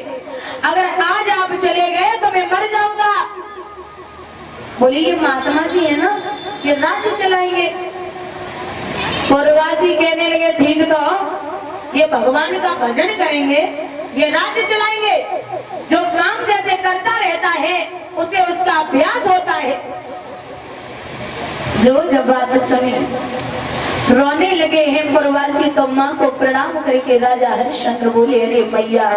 अगर आज आप चले गए तो मैं मर जाऊंगा। बोले ये महात्मा जी है ना, ये राज्य चलाएंगे। प्रवासी कहने लगे ठीक, तो ये भगवान का भजन करेंगे, ये राज्य चलाएंगे। जो काम जैसे करता रहता है उसे उसका अभ्यास होता है। जो जब बात सुनी रोने लगे हैं प्रवासी, तो माँ को प्रणाम करके राजा हरिश्चंद्र बोले अरे मैया,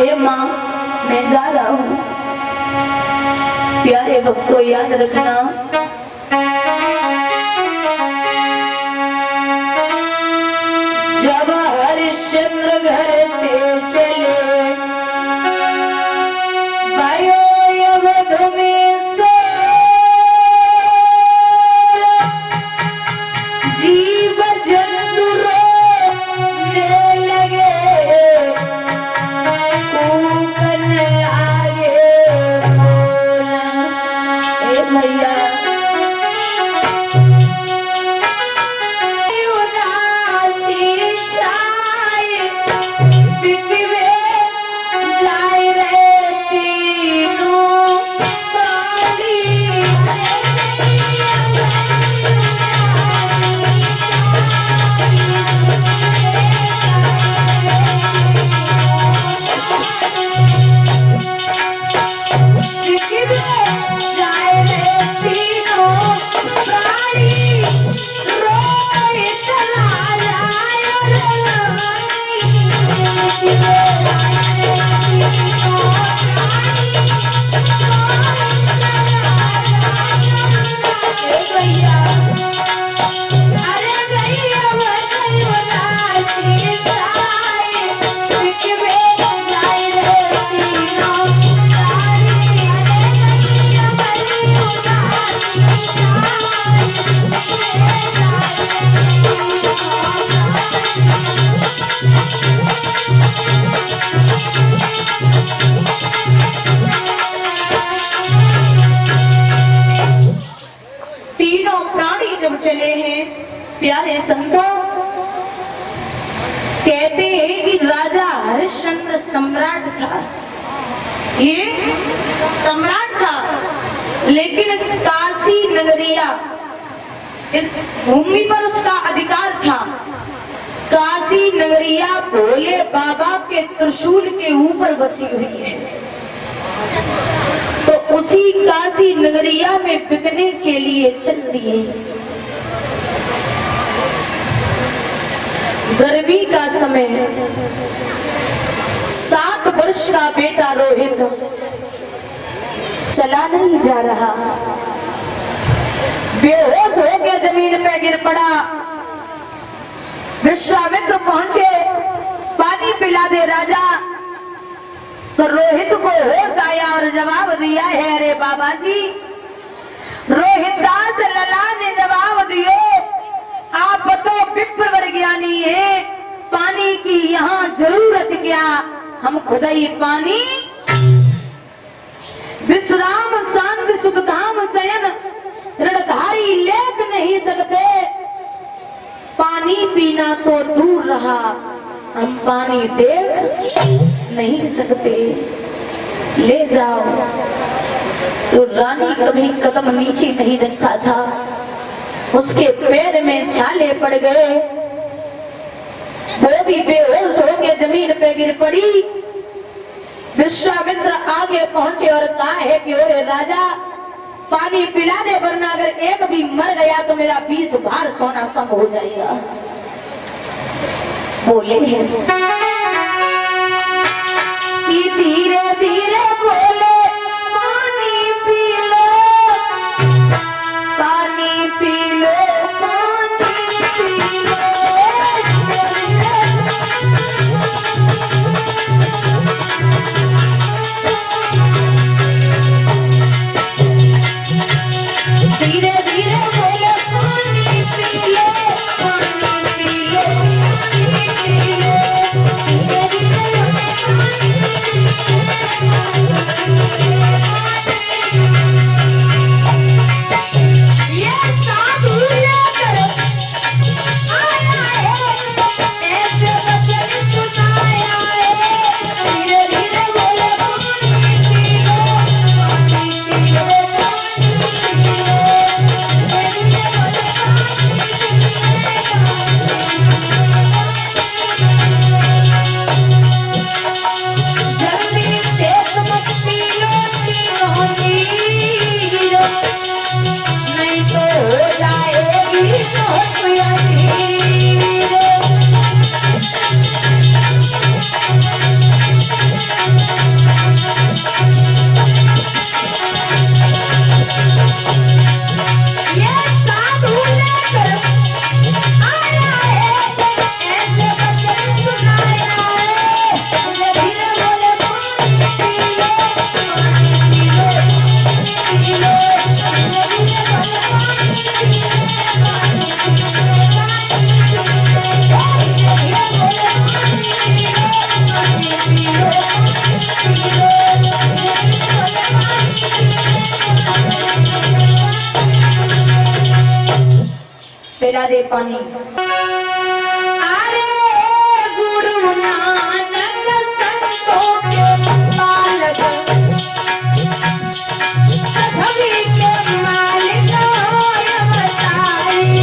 हे माँ मैं जा रहा हूँ। प्यारे भक्तों याद रखना, जब हरिश्चंद्र घर से चले अवध में सो जीव जंतु रोने लगे, कूकन आगे बोला, ए भैया उदासी छाए बिकवे जाए रे तीनों पानी। बिकवे जाए रे तीनों प्राणी, रोए चला जाए भैया। अरे भैया उदासी छाए बिकवे जाए रे तीनों प्राणी। अरे भैया उदासी तीनों प्राणी जब चले हैं, प्यारे संतों कहते हैं कि राजा हरिश्चंद्र सम्राट था, ये सम्राट था, लेकिन काशी नगरिया इस भूमि पर उसका अधिकार था। काशी नगरिया भोले बाबा के त्रिशूल के ऊपर बसी हुई है, तो उसी काशी नगरिया में बिकने के लिए चल दिए। गर्मी का समय, 7 वर्ष का बेटा रोहित चला नहीं जा रहा, बेहोश होकर जमीन पे गिर पड़ा। विश्वामित्र पहुंचे, पानी पिला दे राजा। तो रोहित को होश आया और जवाब दिया है, अरे बाबा जी। रोहित दास लला ने जवाब दियो, आप तो विप्रवर ज्ञानी है, पानी की यहाँ जरूरत क्या, हम खुद ही पानी विश्राम शांति सुखधाम शयन रणधारी लेख नहीं सकते। पानी पीना तो दूर रहा, हम पानी देख नहीं सकते, ले जाओ। तो रानी कभी कदम नीचे नहीं रखा था, उसके पैर में छाले पड़ गए, वो भी बेहोश होकर जमीन पे गिर पड़ी। विश्वामित्र आगे पहुंचे और कहा है कि अरे राजा पानी पिला दे, वरना अगर एक भी मर गया तो मेरा 20 भार सोना कम हो जाएगा। बोले हैं कि धीरे धीरे बोले, पानी पी लो, पानी पी लो, पानी पी लो। धीरे धीरे बोले, पानी पी लो, पानी पी लो, पानी पी लो। धीरे धीरे बोले, पानी पी लो। दे पानी। अरे गुरु नानक संतों के बालक, पृथ्वी के मालिक अवतारी।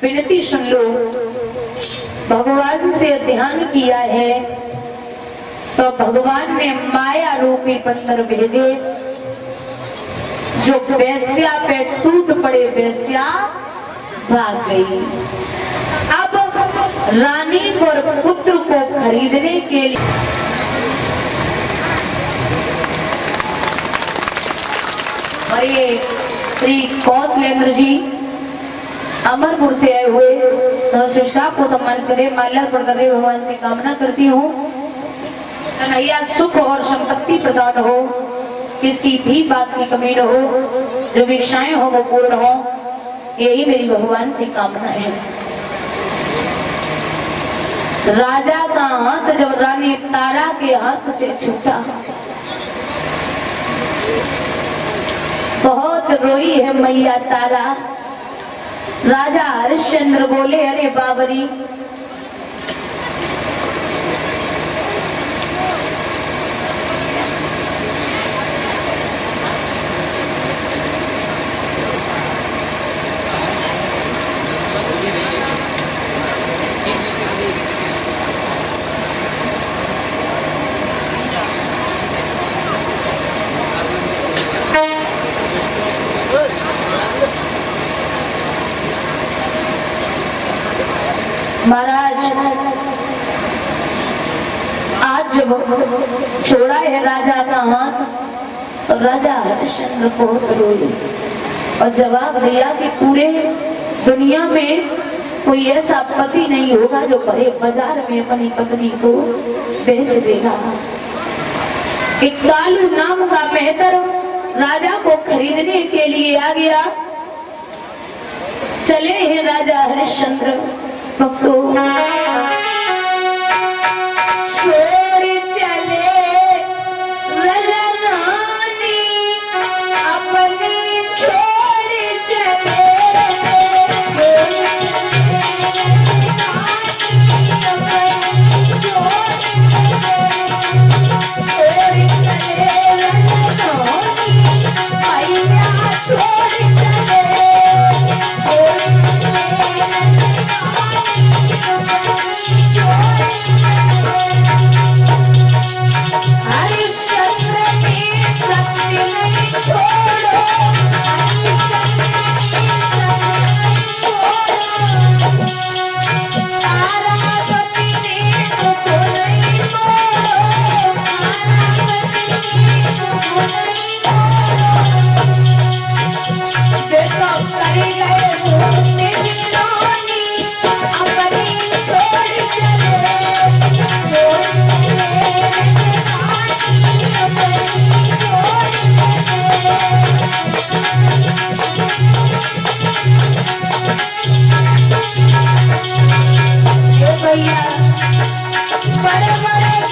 विनती सुन लो। भगवान से ध्यान किया है तो भगवान ने माया रूपी बंदर भेजे, जो वेश्या पे टूट पड़े, वेश्या भाग गई। अब रानी और पुत्र को खरीदने के लिए और ये श्री कौशलेंद्र जी अमरपुर से आए हुए सर्वश्रेष्ठा को सम्मानित करे, माल्यार्पण कर रहे भगवान से कामना करती हूँ कन्हैया सुख और संपत्ति प्रदान हो, किसी भी बात की कमी न हो, जो भिक्षाएं हो वो पूर्ण हो, यही मेरी भगवान से कामना है। राजा का हाथ जब रानी तारा के हाथ से छूटा, बहुत रोई है मैया तारा। राजा हरिश्चंद्र बोले, अरे बाबरी, महाराज आज जब छोड़ा है राजा का हाथ, तो राजा हरिश्चंद्र बहुत रोए और जवाब दिया कि पूरे दुनिया में कोई ऐसा पति नहीं होगा जो बड़े बाजार में अपनी पत्नी को बेच देगा। एक कालू नाम का मेहतर राजा को खरीदने के लिए आ गया। चले हैं राजा हरिश्चंद्र भक्तों, छोड़ चले रजनानी अपनी, छोड़ चले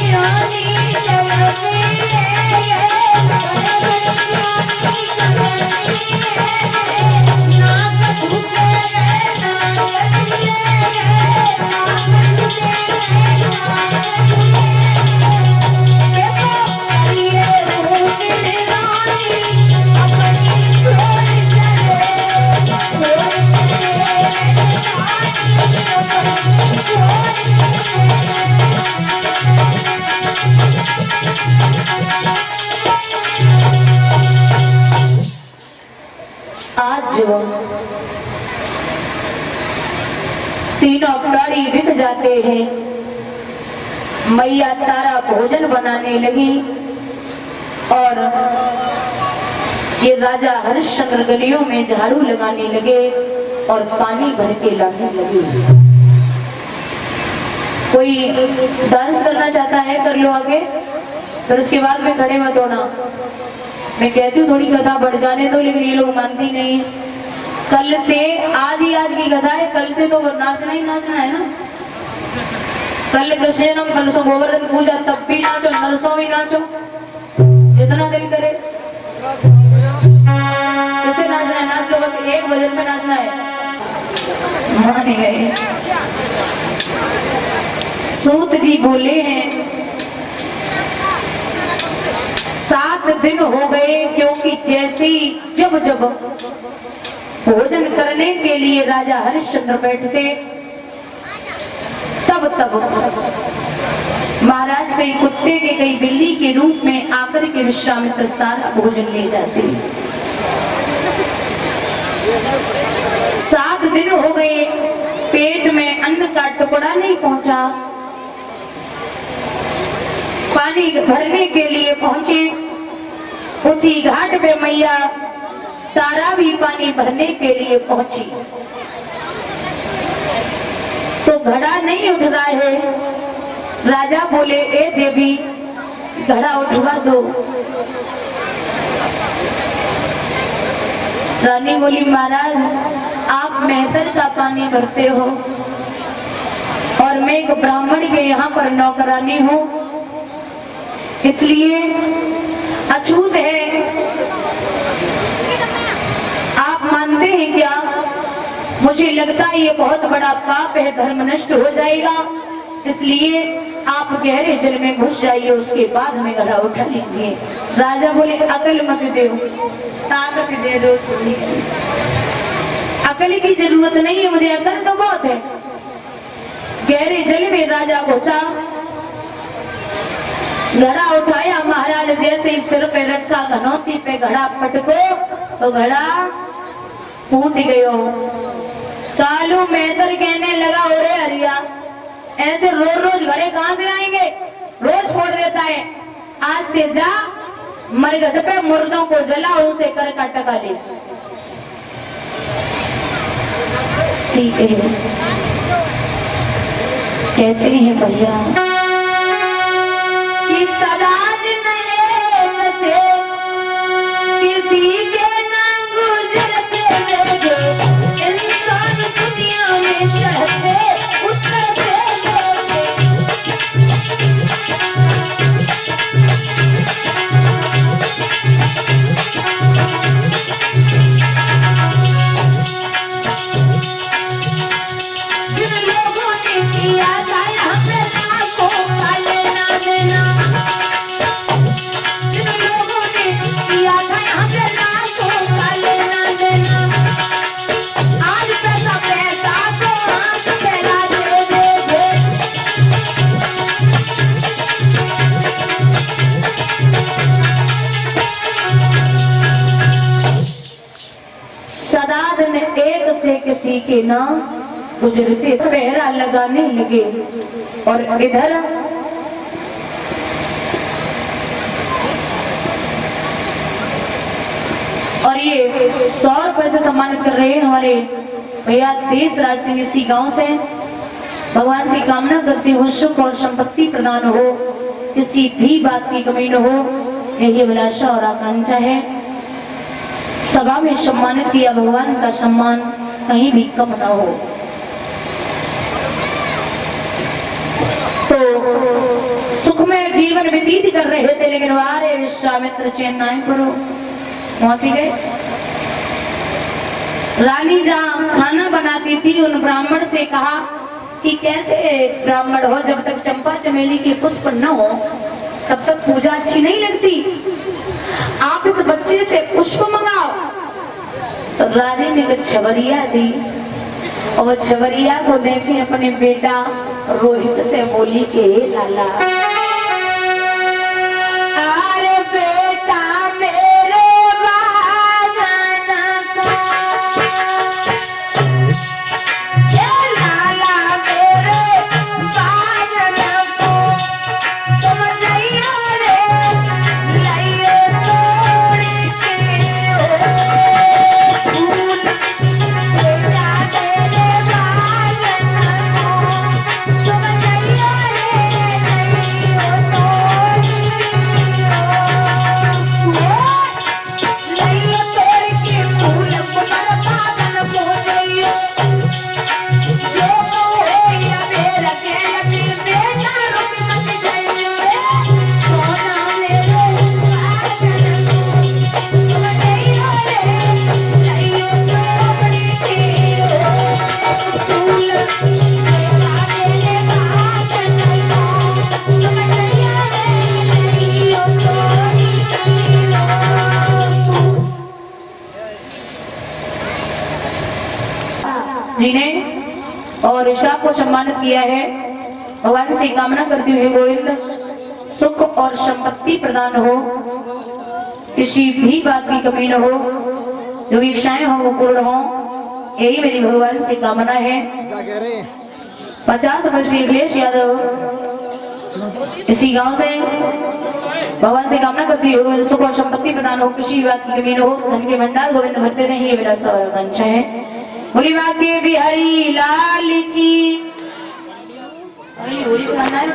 ज्ञानी आज जो तीनों प्राणी बिक जाते हैं, मैया तारा भोजन बनाने लगी और ये राजा हरिश्चंद्र गलियों में झाड़ू लगाने लगे और पानी भर के लाने लगे। कोई डांस करना चाहता है कर लो आगे, फिर उसके बाद में खड़े मत होना। मैं कहती हूँ थोड़ी कथा बढ़ जाने दो, लेकिन ये लोग मानती नहीं है। कल से आज की कथा है, कल से तो नाचना ही नाचना है ना। कल कृष्णम, परसों गोवर्धन पूजा, तब भी नाचो, नरसों भी नाचो, जितना दिल करे। कैसे नाचना है नाच लो, बस एक भजन पे नाचना है। मान गए। सूत जी बोले हैं 7 दिन हो गए, क्योंकि जैसे ही जब जब भोजन करने के लिए राजा हरिश्चंद्र बैठते, तब तब महाराज कई कुत्ते के कई बिल्ली के रूप में आकर के विश्वामित्र सारा भोजन ले जाते। 7 दिन हो गए, पेट में अन्न का टुकड़ा नहीं पहुंचा। पानी भरने के लिए पहुंचे, उसी घाट पे मैया तारा भी पानी भरने के लिए पहुंची, तो घड़ा नहीं उठ रहा है। राजा बोले, ए देवी घड़ा उठवा दो। रानी बोली, महाराज आप मेहतर का पानी भरते हो और मैं एक ब्राह्मण के यहाँ पर नौकरानी हूँ, इसलिए अछूत है। आप मानते हैं क्या? मुझे लगता है ये बहुत बड़ा पाप है, धर्म नष्ट हो जाएगा, इसलिए आप गहरे जल में घुस जाइए, उसके बाद हमें घड़ा उठा लीजिए। राजा बोले, अकल मत दो, ताकत दे दो थोड़ी सी। अकल की जरूरत नहीं है मुझे, अकल तो बहुत है। गहरे जल में राजा घुसा, घड़ा उठाया। महाराज जैसे ही सिर पे रखा, घनौती पे घड़ा पटको तो घड़ा फूट गयो। कालू मेहतर कहने लगा, ओरे हरिया ऐसे रोज रोज घड़े कहां से आएंगे, रोज फोड़ देता है। आज से जा मरघट पे मुर्दों को जला, उनसे कर का टका ले। ठीक है, कहते हैं भैया कि सदा दिन एक से किसी के न गुजरते रहे, इंसान दुनिया में चढ़ते उतरते किसी के ना गुजरते पहरा लगाने लगे। और इधर और ये 100 रुपए से सम्मानित कर रहे हैं हमारे भैया देश राज सिंह, इसी गांव से। भगवान से कामना करती हूँ सुख और संपत्ति प्रदान हो, किसी भी बात की कमी न हो, यही अभिलाषा और आकांक्षा है। सभा में सम्मानित किया, भगवान का सम्मान कहीं भी कम न हो। तो सुखमय जीवन व्यतीत कर रहे थे, लेकिन वारे विश्वामित्र चेन्नई पर पहुंच गए। रानी जहां खाना बनाती थी, उन ब्राह्मण से कहा कि कैसे ब्राह्मण हो, जब तक चंपा चमेली के पुष्प न हो तब तक पूजा अच्छी नहीं लगती, आप इस बच्चे से पुष्प मंगाओ। तो रानी ने छवरिया दी, और वो छवरिया को देखे अपने बेटा रोहित से बोली के लाला और स्टाफ को सम्मानित किया है। भगवान से कामना करती हुई गोविंद सुख और संपत्ति प्रदान हो, किसी भी बात की कमी न हो, जो भी इच्छाएं हो वो पूर्ण हो, यही मेरी भगवान से कामना है। 50 वर्ष अखिलेश यादव इसी गांव से भगवान से कामना करती है गोविंद सुख और संपत्ति प्रदान हो, किसी बात की कमी न हो, धन के भंडार गोविंद भरते रहिए, मेरा सवाल आकांक्षा है। बोली बाके बिहारी लाल की होली गाना है।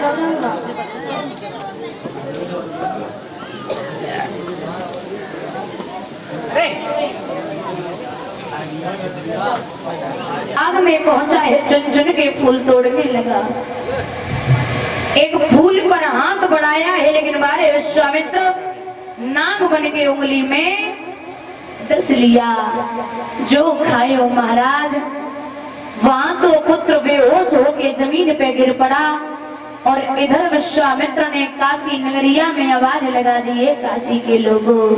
आग में पहुंचा है, चुन चुन के फूल तोड़ने लगा। एक फूल पर हाथ बढ़ाया है, लेकिन बारे विश्वामित्र नाग बन के उंगली में डस लिया। जो खाए हो महाराज। वहां तो पुत्र बेहोश होके जमीन पे गिर पड़ा और इधर विश्वामित्र ने काशी नगरिया में आवाज लगा दी है, काशी के लोगों,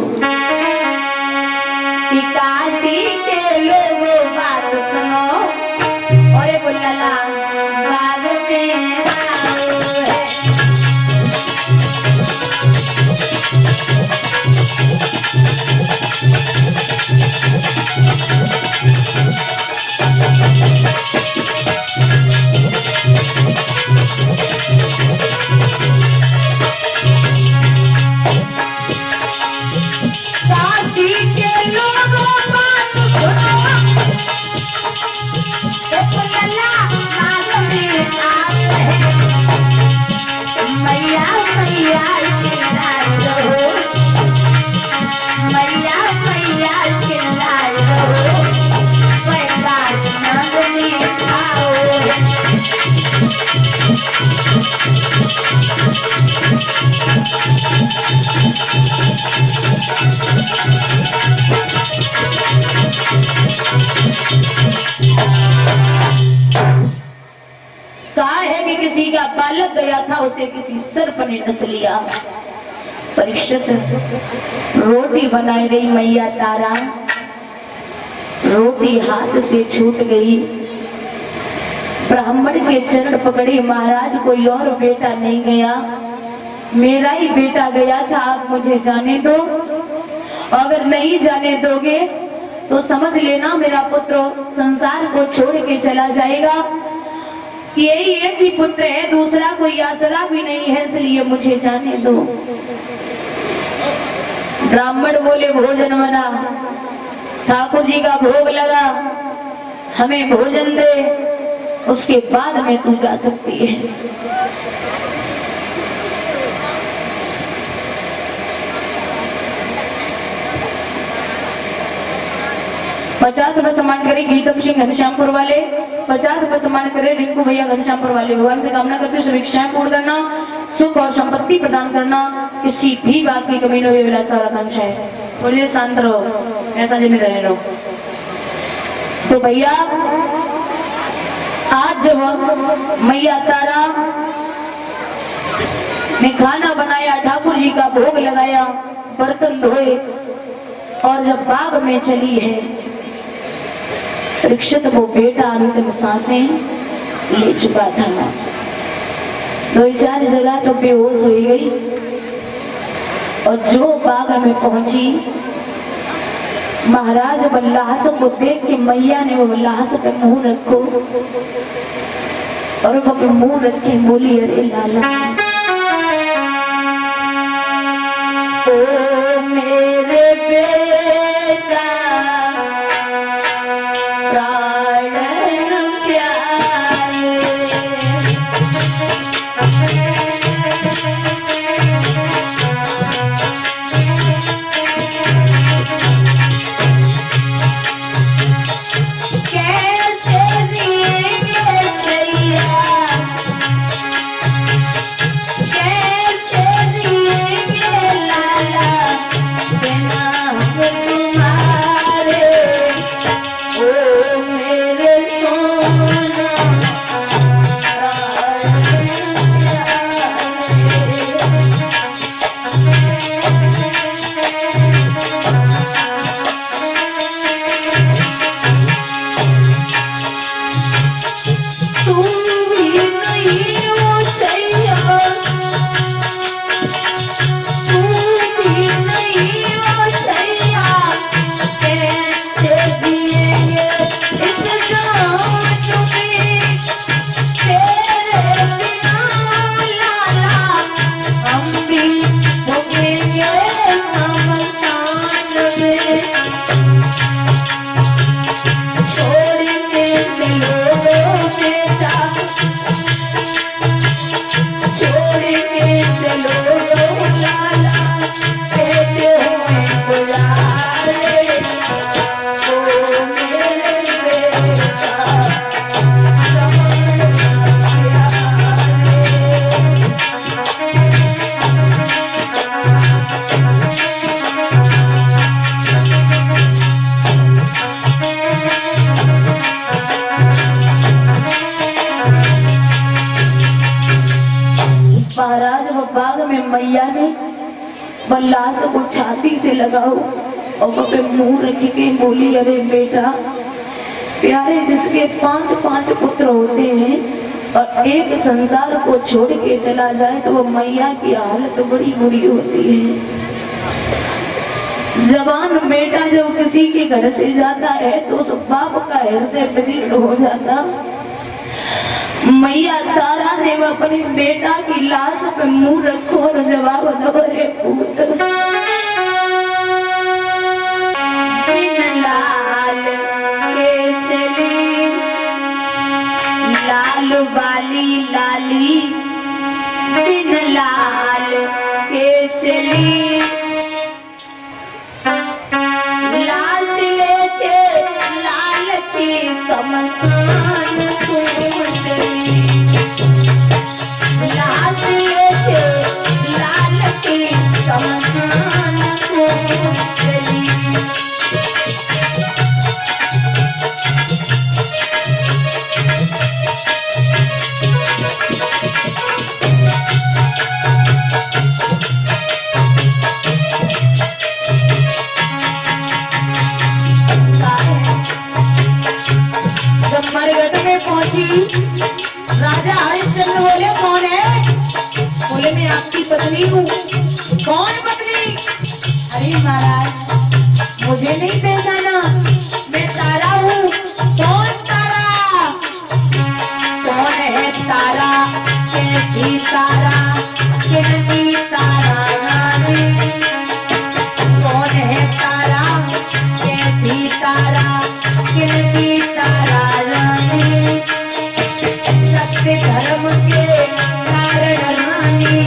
कि काशी के लोगों बात सुनो, और बुल्लला बाग में बालक गया था, उसे किसी सर्प ने डस लिया। परीक्षित रोटी बनाई रही मैया तारा, रोटी हाथ से छूट गई। ब्राह्मण के चरण पकड़े, महाराज कोई और बेटा नहीं गया, मेरा ही बेटा गया था, आप मुझे जाने दो। अगर नहीं जाने दोगे तो समझ लेना मेरा पुत्र संसार को छोड़ के चला जाएगा। यही एक ही पुत्र है, दूसरा कोई आसरा भी नहीं है, इसलिए मुझे जाने दो। ब्राह्मण बोले भोजन बना, ठाकुर जी का भोग लगा, हमें भोजन दे, उसके बाद में तू जा सकती है। 50 रुपए सम्मान करे गीतम सिंह घनश्यामपुर वाले, 50 रुपए सम्मान करे रिंकू भैया घनश्यामपुर वाले। भगवान से कामना करते हुए इच्छाएं पूर्ण करना, सुख और संपत्ति प्रदान करना, किसी भी बात की कमी न हो, विलासा और आकांक्षा है। थोड़ी देर शांत रहो, ऐसा जिम्मेदारी रहो। तो भैया आज जब मैया तारा ने खाना बनाया, ठाकुर जी का भोग लगाया, बर्तन धोए और जब बाग में चली है, परीक्षित वो बेटा अंतिम सांसें ले चुका था। 2-4 जगह तो बेहोश हो गई और जो बाग में पहुंची, महाराज बल्लाहस को देख के मैया ने वो बल्लाहस पे मुंह रखो और वो मुंह रखे बोली, अरे लाला ओ मेरे बेटा तू भी नहीं हो सैया, तू भी नहीं हो सैया, कैसे जिएंगे इस जान में तेरे बिना लाला, हम भी भोगेंगे शमशान में। छोड़ के चलो बेटा, छोड़ के चलो लाला, कैसे हो बुलाए ओ मेरे बेटा, महाराज वो बाग में मैया ने बल्लास को छाती से लगाओ और वह पे मुंह रख के बोली, अरे बेटा प्यारे, जिसके 5-5 पुत्र होते हैं और एक संसार को छोड़ के चला जाए तो वो मैया की हालत बड़ी बुरी होती है। जवान बेटा जब किसी के घर से जाता है तो उस बाप का हृदय विदीर्ण हो जाता। मैया तारा ने अपने बेटा की लाश पे मुंह रखो और जवाब दो, अरे पुत्र बिन लाल के चली, लाल बाली लाली बिन लाल के चली, लाश लेके लाल की शमशान को चली, लाश लेके लाल की शमशान को चली। राजा हरिश्चंद्र बोले, कौन है? बोले, मैं आपकी पत्नी हूँ। कौन पत्नी? अरे महाराज मुझे नहीं पहचाना, मैं तारा हूँ। कौन तारा? कौन है तारा? कैसी तारा? कितनी तारा रानी? कौन है तारा? कैसी तारा? कितनी तारा रानी? सत्य धर्म के कारण रानी,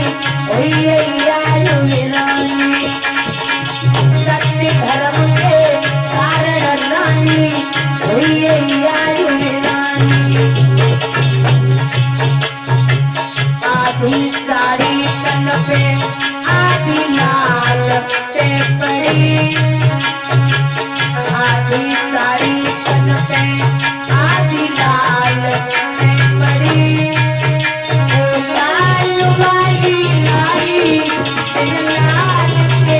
रानी, सत्य धर्म के कारण रानी, रानी। आधी साड़ी तन पे आधी लाल पे पड़ी, आधी साड़ी तन पे आधी लाल पे पड़ी, ओ लाल वाली लाई लाल के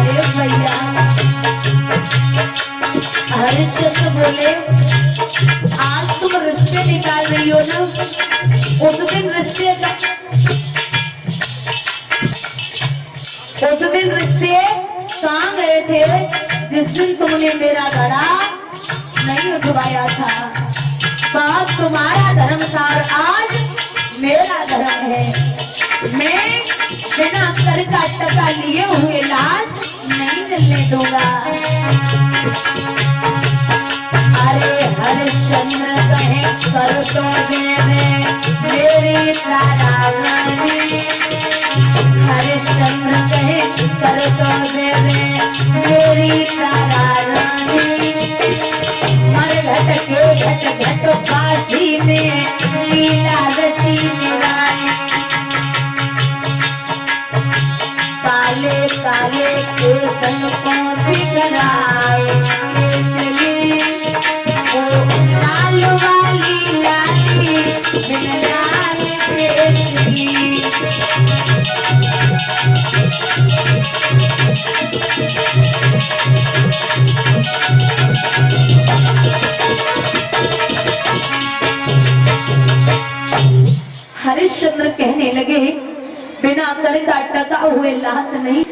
अरे भैया हरिश्चंद्र बोले, आज तुम रिश्ते निकाल रही हो ना, उस दिन रिश्ते कहाँ गए थे जिस दिन तुमने मेरा घड़ा नहीं उठवाया था। बात तुम्हारा धर्म था और आज मेरा धर्म है। मैं बिना कर का टका लिए हुए लाश नहीं जलने दूंगा। अरे हरिश्चंद्र कहे कर तो मेरी तारा रानी, हरिश्चंद्र कहे कर तो मेरी तारा रानी। मर घट के घट घट फांसी में लीला रची रानी, काले काले केसन को बिखराए लाल वाली लाली बिन लाल के हरिश्चंद्र कहने लगे, बिना कर का टका हुए लाश नहीं।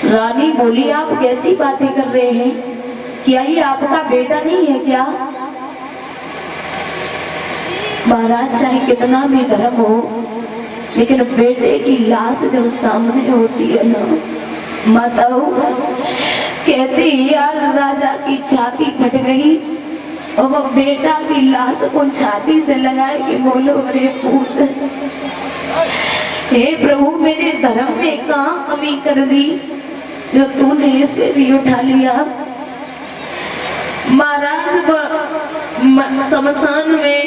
रानी बोली, आप कैसी बातें कर रहे हैं? क्या ये आपका बेटा नहीं है क्या? महाराज, चाहे कितना भी धर्म हो, लेकिन बेटे की लाश जब सामने होती है ना, माताओं कहते यार राजा की छाती फट गई और वो बेटा की लाश को छाती से लगाए कि बोलो अरे पूत, हे प्रभु मेरे धर्म में कहाँ कमी कर दी जो तूने इसे भी उठा लिया। महाराज शमशान में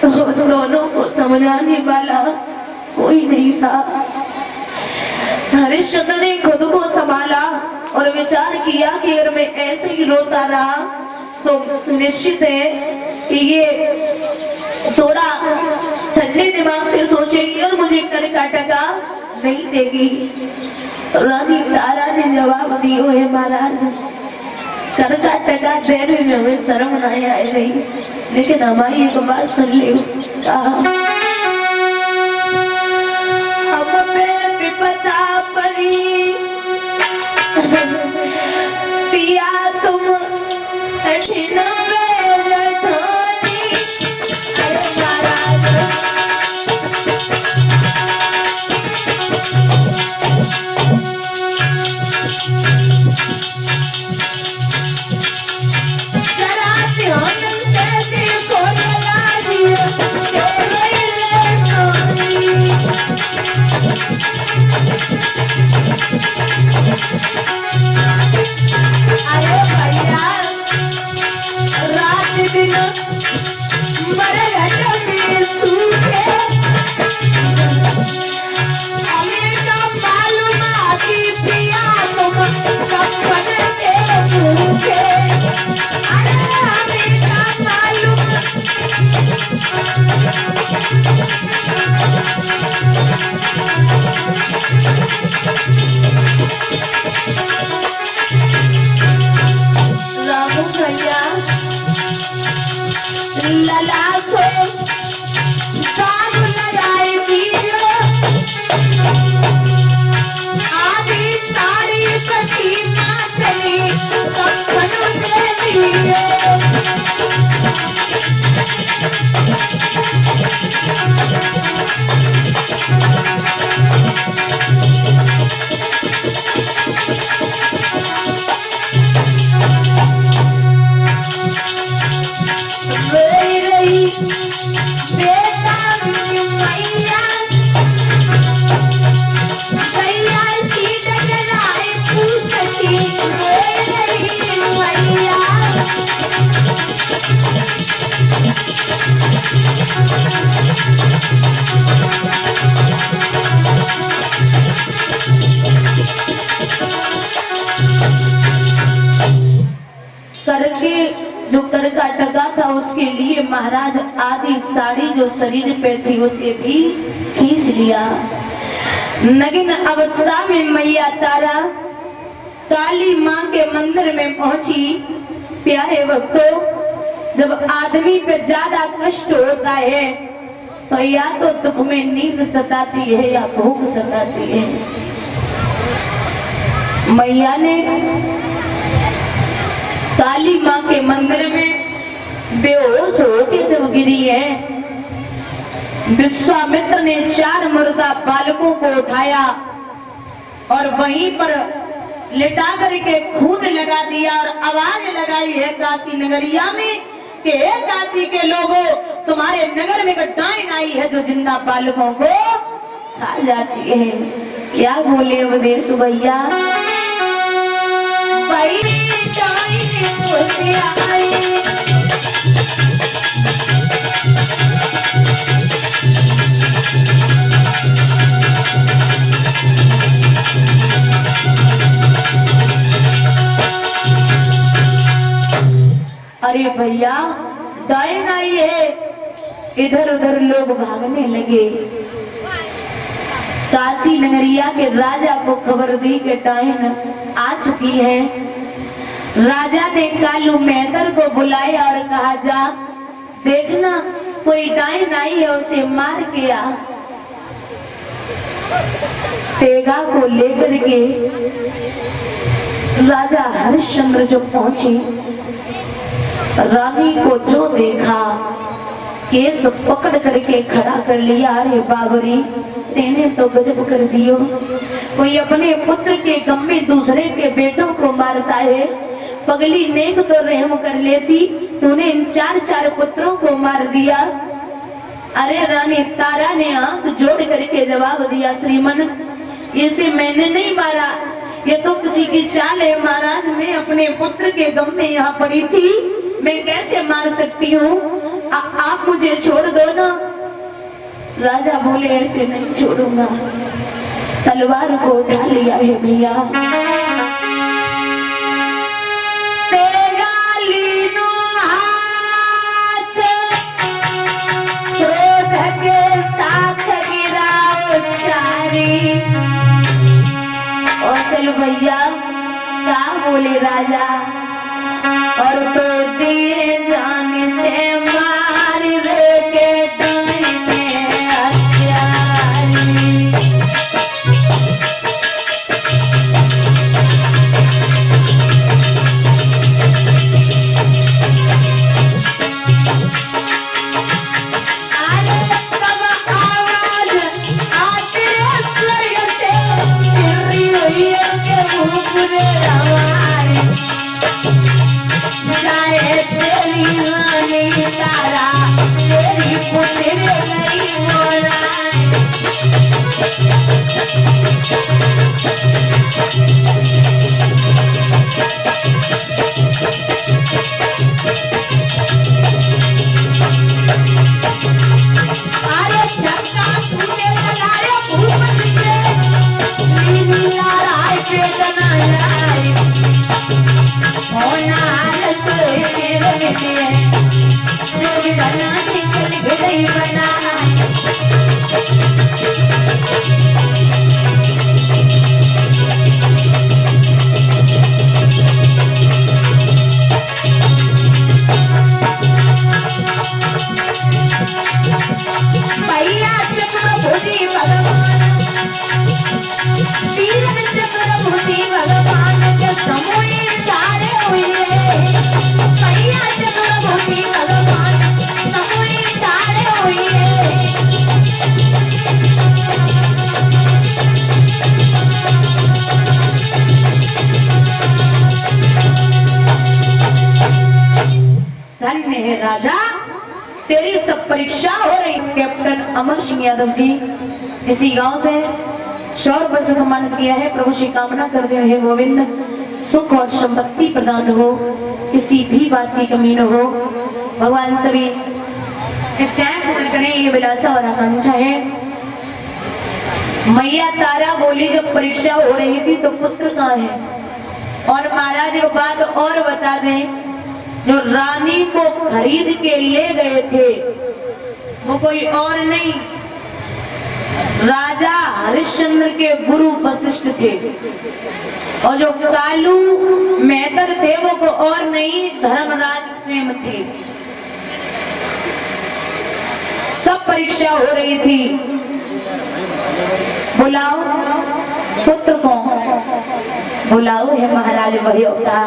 दोनों को समझाने वाला कोई नहीं था। हरिश्चंद्र ने खुद को संभाला और विचार किया कि अगर मैं ऐसे ही रोता रहा तो निश्चित है कि ये थोड़ा ठंडे दिमाग से सोचेगी और मुझे कर का टका नहीं देगी। तो रानी तारा ने जवाब दियो, है महाराज, कर का टका देने में हमें शर्म नहीं आई रही, लेकिन हमारी एक बात सुन लियो। हम पे विपदा परी पिया तुम कठिन में लठोनी। अरे महाराज, जरा ध्यान से देखो लाजियो तेरे सोनी। अरे भैया, रात दिन मरघट में सूखे, हमें तो मालूम आती प्रिया तुम कफन के भूखे। अरे हमें तो मालूम। रामू भैया लला को दाग लगाए दीजिए, आधी सारी कटी माथली कफन दे दीजिए। करके जो कर का टका था उसके लिए महाराज आधी साड़ी जो शरीर पे थी उसे भी खींच लिया। नगिन अवस्था में मैया तारा काली माँ के मंदिर में पहुंची। प्यारे भक्तों, जब आदमी पे ज्यादा कष्ट होता है तो या तो दुख में नींद सताती है या भूख सताती है। मैया ने काली माँ के मंदिर में बेहोश होकर जब गिरी है, विश्वामित्र ने 4 मुर्दा बालकों को उठाया और वहीं पर लिटा करके खून लगा दिया और आवाज लगाई है काशी नगरिया में कि हे काशी के लोगों, तुम्हारे नगर में एक डायन आई है जो जिंदा बालकों को खा जाती है। क्या बोले उपदेश भैया? भाई अरे भैया, डायन आई है। इधर उधर लोग भागने लगे। काशी नगरिया के राजा को खबर दी कि डायन आ चुकी है। राजा ने कालू मेहतर को बुलाया और कहा, जा देखना कोई डाइन आई है उसे मार के आ। तेगा को लेकर के राजा हरिश्चंद्र जो पहुंचे, रानी को जो देखा केस पकड़ करके खड़ा कर लिया। अरे बाबरी, तेने तो गजब कर दियो, कोई अपने पुत्र के गम में दूसरे के बेटों को मारता है। पगली नेक तो रहम कर लेती, तूने इन 4 पुत्रों को मार दिया। अरे रानी तारा ने हाथ जोड़ करके जवाब दिया, श्रीमन इसे मैंने नहीं मारा, ये तो किसी की चाल है महाराज। मैं अपने पुत्र के गम में यहाँ पड़ी थी, मैं कैसे मार सकती हूँ? आप मुझे छोड़ दो ना। राजा बोले ऐसे नहीं छोड़ूंगा, तलवार को उठा लिया है भैया। क्रोध के साथ गिराओ चारी। और चलो भैया क्या बोले राजा, और तो दिए जाने से मार रे के डाइने हत्यारी। राजा तेरी सब परीक्षा हो रही। कैप्टन अमर सिंह यादव जी इसी गांव से 100 रुपए से सम्मानित किया है। प्रभु से कामना कर रहे हैं गोविंद सुख और संपत्ति प्रदान हो, किसी भी बात की कमी न हो। भगवान सभी चैन पूर्ण करें, ये विलासा और आकांक्षा है। मैया तारा बोली जब परीक्षा हो रही थी तो पुत्र कहाँ है? और महाराज एक बात और बता दें, जो रानी को खरीद के ले गए थे वो कोई और नहीं, राजा हरिश्चंद्र के गुरु वशिष्ठ थे। और जो कालू मेहतर थे वो को और नहीं, धर्मराज स्वयं थे। सब परीक्षा हो रही थी। बुलाओ पुत्र को, बुलाओ है महाराज भयो का।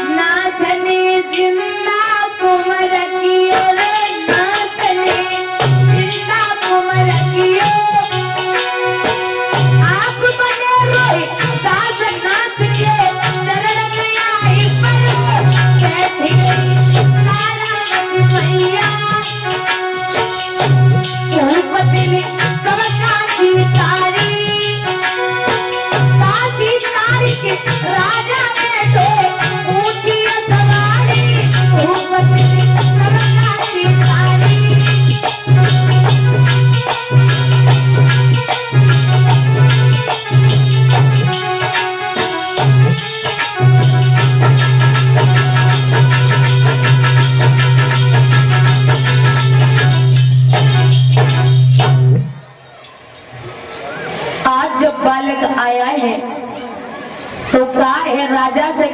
नाथ ने जिंदा कुमर कियो, नाथ ने जिंदा कुमर कियो। आप बने रोए दास नाथ के चरण में आई पर बैठी गई तारावती मैया। भूपति ने सबका जीता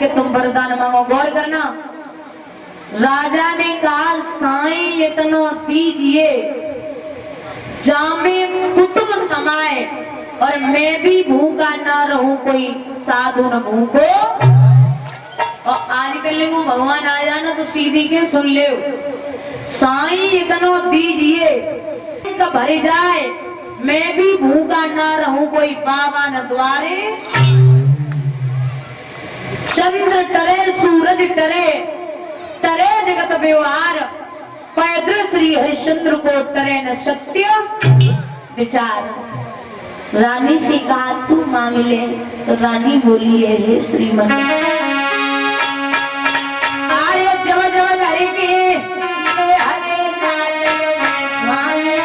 कि तुम वरदान मांगो। गौर करना, राजा ने कहा साईं इतना दीजिए जामे कुतुब समाए और मैं भी भूखा ना रहूं, कोई साधु न भूखो। और आजकल को भगवान आ जाना तो सीधी के सुन ले, साईं इतना दीजिए का भर जाए, मैं भी भूखा ना रहूं, कोई बाबा न द्वारे। चंद्र टरे सूरज टरे, टरे जगत व्यवहार, पैदल श्री हरिश्चंद्र को टरे न सत्य विचार। रानी से कहा तू मांग ले, तो रानी बोली है श्रीमन आर्य जब जब हरे के हरे नाटक में स्वामी।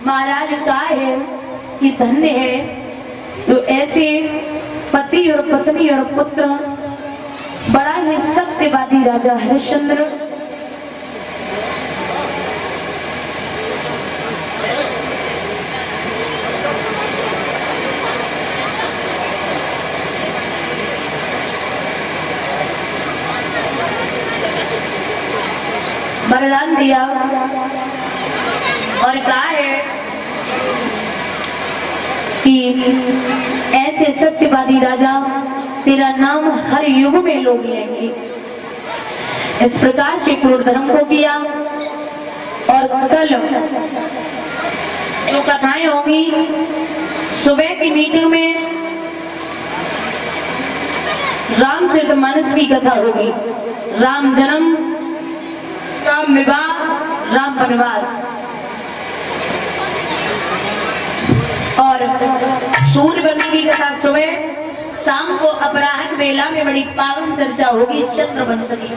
महाराज कहा है कि धन्य है तो ऐसे पति और पत्नी और पुत्र, बड़ा ही सत्यवादी राजा हरिश्चंद्र। वरदान दिया और कहा है कि ऐसे सत्यवादी राजा तेरा नाम हर युग में लोग लेंगे। इस प्रकार से क्रूर धर्म को किया। और कल जो कथाएं होंगी, सुबह की मीटिंग में रामचरितमानस की कथा होगी, राम जन्म, राम विवाह, राम वनवास। और सूर्यवंश की कथा सुबह, शाम को अपराह्न वेला में बड़ी पावन चर्चा होगी चंद्रवंश की,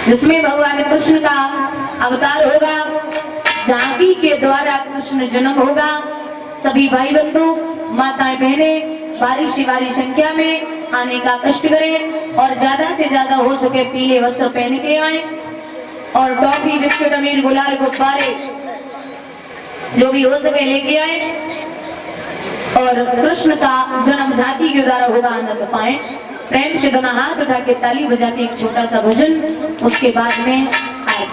जिसमें भगवान कृष्ण का अवतार होगा, जानकी के द्वारा कृष्ण जन्म होगा। सभी भाई बंधु माताएं बहनें बारी से बारी संख्या में आने का कष्ट करें और ज्यादा से ज्यादा हो सके पीले वस्त्र पहन के आए और टॉफी बिस्कुट अमीर गुलाल गुब्बारे जो भी हो सके लेके आए और कृष्ण का जन्म झांकी के द्वारा होगा, आनंद पाए। प्रेम से दोनों हाथ उठा के ताली बजा के एक छोटा सा भजन, उसके बाद में आए।